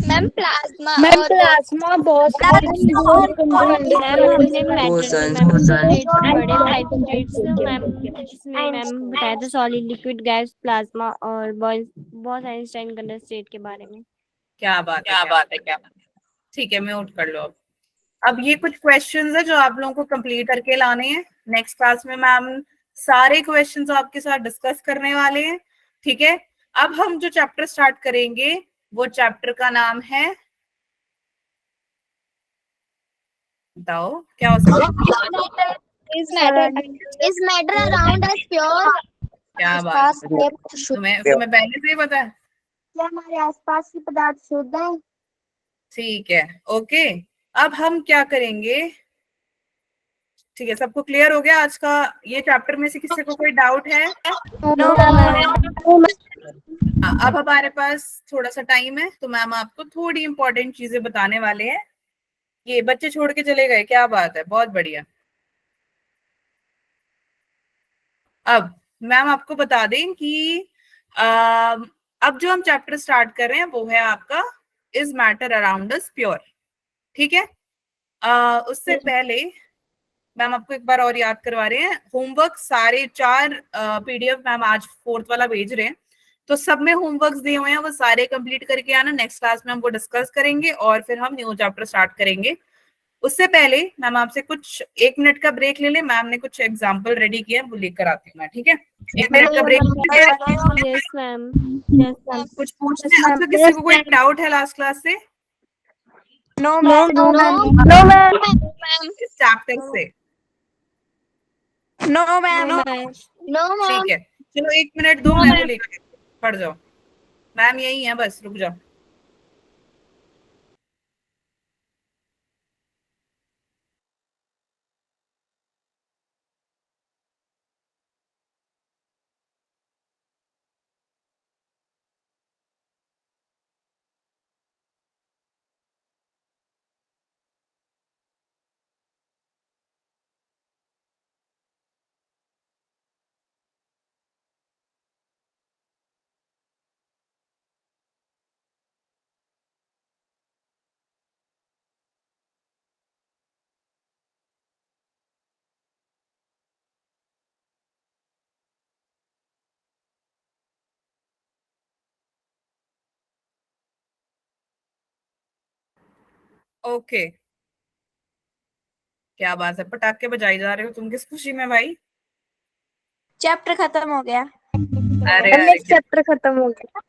मैम प्लाज्मा मैम प्लाज्मा बहुत सारी चीजों को मैम हमने matter Bosons, ma'am bosons. States पढ़े, 5 स्टेट्स मैम, जिसमें मैम बताया था सॉलिड, लिक्विड, गैस, प्लाज्मा और बहुत आइंस्टाइन गंडा स्टेट के बारे में। क्या बात है। ठीक है, म्यूट कर लो। अब ये कुछ क्वेश्चंस है जो आप लोगों को कंप्लीट करके लाने हैं। नेक्स्ट क्लास में मैम सारे क्वेश्चंस आपके साथ डिस्कस करने वाले हैं। ठीक है, अब हम जो चैप्टर स्टार्ट करेंगे वो चैप्टर का नाम है, बताओ क्या हो सकता है। is matter around us pure? क्या बात है, तुम्हें पहले से ही पता है। क्या हमारे आसपास की पदार्थ शुद्ध है? ठीक है, ओके। अब हम क्या करेंगे, ठीक है, सबको क्लियर हो गया आज का ये चैप्टर में से किसी को कोई डाउट है? अब हमारे पास थोड़ा सा टाइम है तो मैम आपको थोड़ी इंपॉर्टेंट चीजें बताने वाले हैं। ये बच्चे छोड़ के चले गए, क्या बात है, बहुत बढ़िया। अब मैम आपको बता दें कि अब जो हम चैप्टर स्टार्ट कर रहे हैं वो है आपका is matter around us pure. ठीक है, उससे पहले मैम आपको एक बार और याद करवा रहे हैं, होमवर्क सारे 4 पीडीएफ मैम आज 4th वाला भेज रहे हैं, तो सब में होमवर्क्स दिए हुए हैं, वो सारे कंप्लीट करके आना। नेक्स्ट क्लास में हम वो डिस्कस करेंगे और फिर हम न्यू चैप्टर स्टार्ट करेंगे। उससे पहले मैम आपसे कुछ 1 मिनट का ब्रेक ले ले, मैम ने कुछ एग्जाम्पल रेडी किया वो लेकर आती हूँ मैं। ठीक है, 1 मिनट का break. Yes ma'am, yes ma'am. कुछ पूछना है आपको, किसी को कोई डाउट है लास्ट क्लास से? नो इस चैप्टर से? मैम ठीक है, चलो 1 मिनट दो, मैं लेकर पढ़ जाओ। मैम यही है, बस रुक जाओ। ओके, क्या बात है, पटाखे बजाई जा रहे हो तुम, किस खुशी में भाई? चैप्टर खत्म हो गया। अरे चैप्टर खत्म हो गया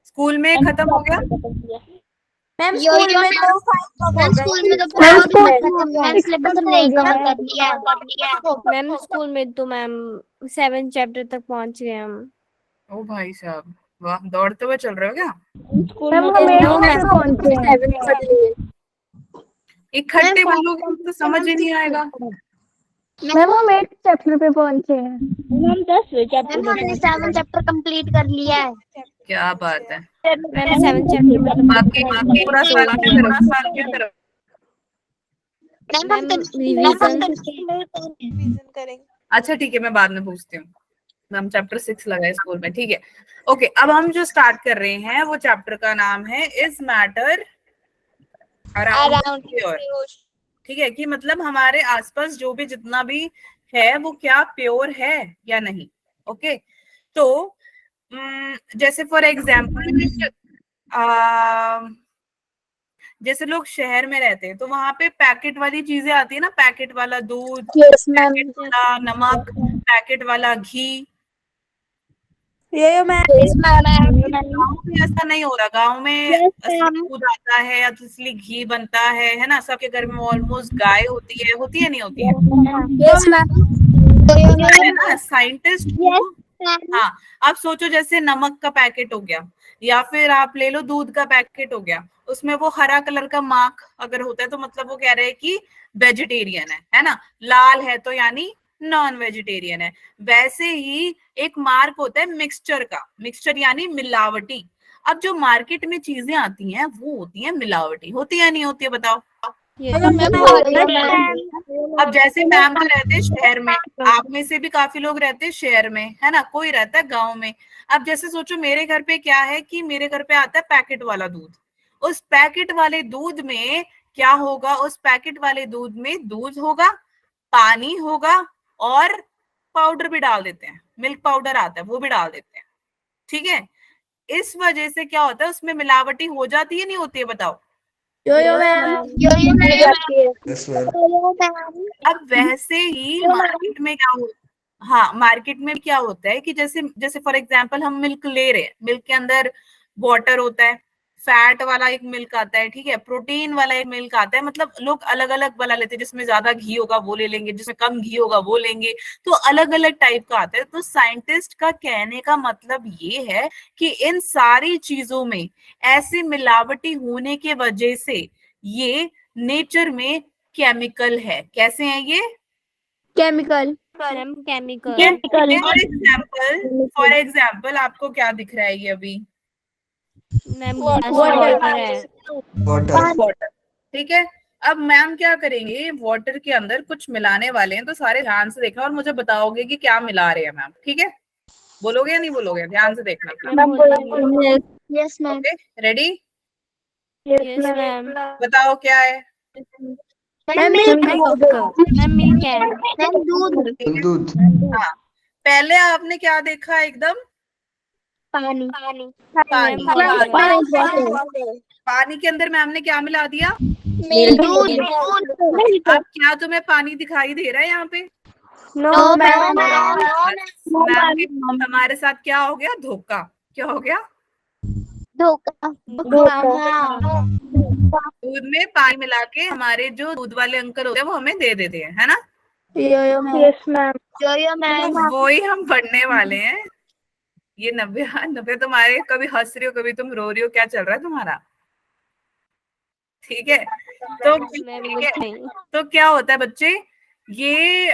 स्कूल में खत्म हो गया? मैम। स्कूल में तो स्कूल में तो सिलेबस हमने कवर कर लिया। मैम स्कूल में तो मैम 7 चैप्टर तक पहुंच गए हम। ओ भाई साहब, वाह, दौड़ते हुए चल रहे हो क्या? इकट्ठे बोलोगे तो समझ ही नहीं आएगा। मैम हम 8 चैप्टर पे पहुंचे हैं। मैम 10 चैप्टर हमने 7 चैप्टर कंप्लीट कर लिया है। क्या बात है, मैंने 7 चैप्टर बाकी पूरा साल क्या करो? मैम हम रिवीजन करेंगे। अच्छा ठीक है, मैं बाद में पूछती हूँ। हम चैप्टर 6 लगाए स्कूल में, ठीक है। ओके, अब हम जो स्टार्ट कर रहे हैं वो चैप्टर का नाम है इज मैटर अराउंड प्योर। ठीक है, कि मतलब हमारे आसपास जो भी जितना भी है वो क्या प्योर है या नहीं। ओके, तो जैसे फॉर एग्जाम्पल जैसे लोग शहर में रहते हैं तो वहां पे पैकेट वाली चीजें आती है ना, पैकेट वाला दूध, पैकेट वाला नमक, पैकेट वाला घी। ये मैम गाँव में ऐसा नहीं हो रहा, गाँव में असली दूध आता है, असली घी बनता है ना। सबके घर में ऑलमोस्ट गाय होती है नहीं होती है ना। साइंटिस्ट हाँ, आप सोचो जैसे नमक का पैकेट हो गया या फिर आप ले लो दूध का पैकेट हो गया, उसमें वो हरा कलर का मार्क अगर होता है तो मतलब वो कह रहे हैं कि वेजिटेरियन है ना। लाल है तो यानी नॉन वेजिटेरियन है। वैसे ही एक मार्क होता है मिक्सचर का, मिक्सचर यानी मिलावटी। अब जो मार्केट में चीजें आती हैं वो होती हैं मिलावटी, होती है नहीं होती है बताओ? ये अब जैसे मैम तो रहते हैं शहर में, आप में से भी काफी लोग रहते हैं शहर में, है ना, कोई रहता है गांव में। अब जैसे सोचो मेरे घर पे क्या है कि मेरे घर पे आता है पैकेट वाला दूध। उस पैकेट वाले दूध में क्या होगा, उस पैकेट वाले दूध में दूध होगा, पानी होगा, और पाउडर भी डाल देते हैं, मिल्क पाउडर आता है वो भी डाल देते हैं। ठीक है, इस वजह से क्या होता है, उसमें मिलावटी हो जाती है नहीं होती है, बताओ। अब वैसे ही मार्केट में क्या हो, हाँ मार्केट में क्या होता है कि जैसे जैसे फॉर एग्जांपल हम मिल्क ले रहे हैं, मिल्क के अंदर वाटर होता है, फैट वाला एक मिल्क आता है, ठीक है, प्रोटीन वाला एक मिल्क आता है, मतलब लोग अलग अलग वाला लेते हैं, जिसमें ज्यादा घी होगा वो ले लेंगे, जिसमें कम घी होगा वो लेंगे, तो अलग अलग टाइप का आता है। तो साइंटिस्ट का कहने का मतलब ये है कि इन सारी चीजों में ऐसी मिलावटी होने के वजह से ये नेचर में केमिकल है। कैसे हैं ये? Chemical. Ma'am chemical. For example आपको क्या दिख रहा है ये अभी? मैम वाटर है। वाटर। ठीक है, अब मैम क्या करेंगे, वाटर के अंदर कुछ मिलाने वाले हैं, तो सारे ध्यान से देखना और मुझे बताओगे कि क्या मिला रहे हैं मैम। ठीक है, बोलोगे या नहीं बोलोगे? ध्यान से देखना। Yes ma'am. Okay, ready? Yes ma'am. बताओ क्या है? मैम मिल्क है। मैम दूध। हाँ, पहले आपने क्या देखा? एकदम पानी। पानी। दूध। पानी के अंदर मैम ने क्या मिला दिया? दूध। अब क्या तुम्हें पानी दिखाई दे रहा है यहाँ पे? No ma'am. मैम के हमारे साथ क्या हो गया? धोखा। क्या हो गया? धोखा। दूध में पानी मिला के हमारे जो दूध वाले अंकल होते हैं वो हमें दे देते हैं, है ना? Yes ma'am. तो वो ही हम पढ़ने वाले हैं। ये 90 तुम्हारे, कभी हंस रही हो कभी तुम रो रही हो, क्या चल रहा है तुम्हारा? ठीक है, तो तो क्या होता है बच्चे, ये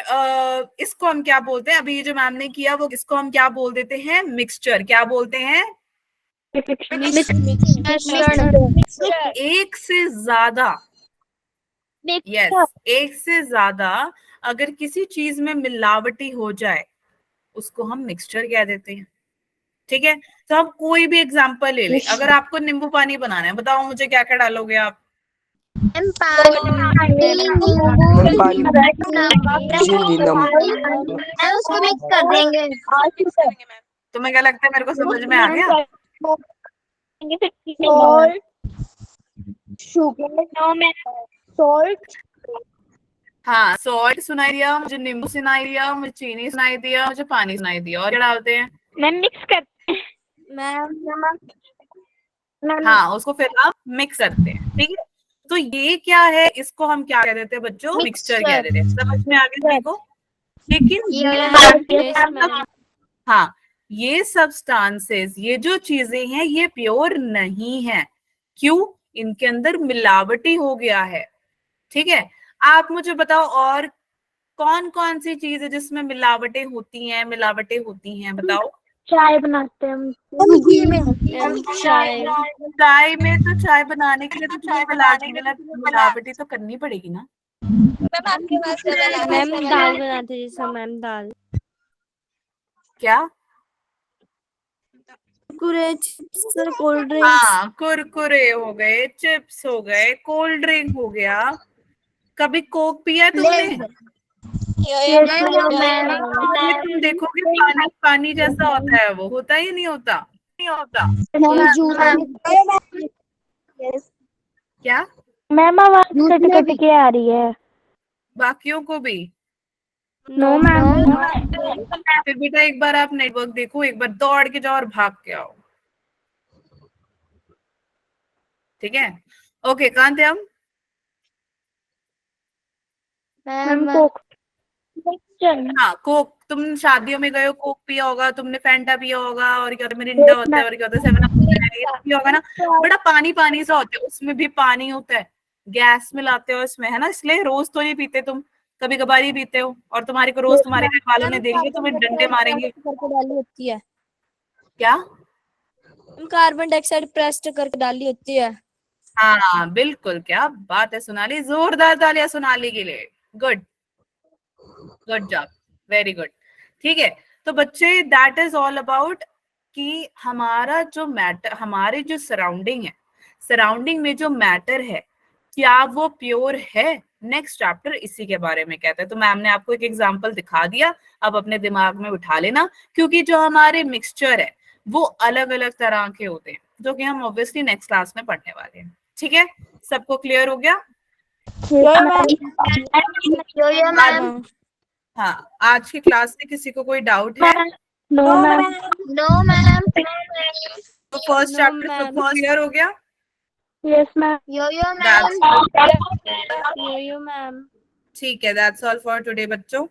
इसको हम क्या बोलते हैं? अभी ये जो मैम ने किया वो इसको हम क्या बोल देते हैं? मिक्सचर। क्या बोलते हैं? एक से ज्यादा, यस, एक से ज्यादा अगर किसी चीज में मिलावटी हो जाए उसको हम मिक्सचर कह देते हैं। ठीक है, तो आप कोई भी एग्जांपल ले ले। अगर आपको नींबू पानी बनाना है, बताओ मुझे क्या क्या डालोगे आप? उसको मिक्स कर देंगे। तुम्हें क्या लगता है मेरे को समझ में आ गया? सॉल्ट। हाँ, सॉल्ट सुनाई दिया मुझे, नींबू सुनाई दिया मुझे, चीनी सुनाई दिया मुझे, पानी सुनाई दिया, और क्या डालते हैं? मैम मिक्स करते हैं। हाँ, उसको फिर आप मिक्स करते हैं। ठीक है, तो ये क्या है, इसको हम क्या कह देते हैं बच्चों? मिक्सचर कह देते हैं। समझ में आ गया देखो? लेकिन हाँ, ये सब्सटेंसेस, ये जो चीजें हैं ये प्योर नहीं है। क्यों? इनके अंदर मिलावटी हो गया है। ठीक है, आप मुझे बताओ और कौन कौन सी चीज है जिसमें मिलावटें होती हैं? मिलावटें होती हैं, बताओ। चाय बनाते हैं हम। चाय में तो चाय बनाने के लिए तो चाय मिलावटी तो करनी पड़ेगी ना। मैम दाल बनाते हैं जैसे मैम दाल। क्या? Kurkure, chips, cold drink. हाँ, कुरकुरे हो गए, चिप्स हो गए, कोल्ड ड्रिंक हो गया। कभी कोक पिया तुमने? तुम देखोगे पानी पानी जैसा होता है, वो होता ही नहीं होता? नहीं होता। क्या? मैम आवाज कट कट के आ रही है। बाकियों को भी? No ma'am. फिर बेटा एक बार आप नेटवर्क देखो, एक बार दौड़ के जाओ और भाग के आओ। ठीक है, ओके, कहाँ थे हम? Ma'am Coke. हाँ, कोक। तुम शादियों में गए हो, कोक पिया होगा तुमने, फैंटा पिया होगा, और क्या होता है, मिरिंडा होता है, और क्या होता है, 7 अप पिया होगा ना। बड़ा पानी पानी सा होता है, उसमें भी पानी होता है, गैस मिलाते हो इसमें, है ना, इसलिए रोज तो नहीं पीते तुम, कभी कभार ही पीते हो। और तुम्हारे को रोज तुम्हारे घर वालों ने देख लिया तुम्हें डंडे मारेंगे। करके डाली होती है। क्या? कार्बन डाइऑक्साइड प्रेस करके डाली होती है। हाँ बिल्कुल, क्या बात है सोनाली, जोरदार तालियां सोनाली के लिए। Good good job, very good. ठीक है, तो बच्चे दैट इज ऑल अबाउट कि हमारा जो मैटर, हमारे जो सराउंडिंग है, सराउंडिंग में जो मैटर है क्या वो प्योर है, नेक्स्ट चैप्टर इसी के बारे में कहता है। तो मैम ने आपको एक एग्जांपल दिखा दिया, अब अपने दिमाग में उठा लेना, क्योंकि जो हमारे मिक्सचर है वो अलग अलग तरह के होते हैं, जो कि हम ऑब्वियसली नेक्स्ट क्लास में पढ़ने वाले हैं। ठीक है, सबको क्लियर हो गया? यो मैम। हाँ, आज की क्लास में किसी को कोई डाउट है? No ma'am. तो फर्स्ट No, चैप्टर ma'am. सबको क्लियर हो गया? Yo That's ma'am. Yo, ma'am. ठीक है, दैट्स ऑल फॉर टुडे बच्चों।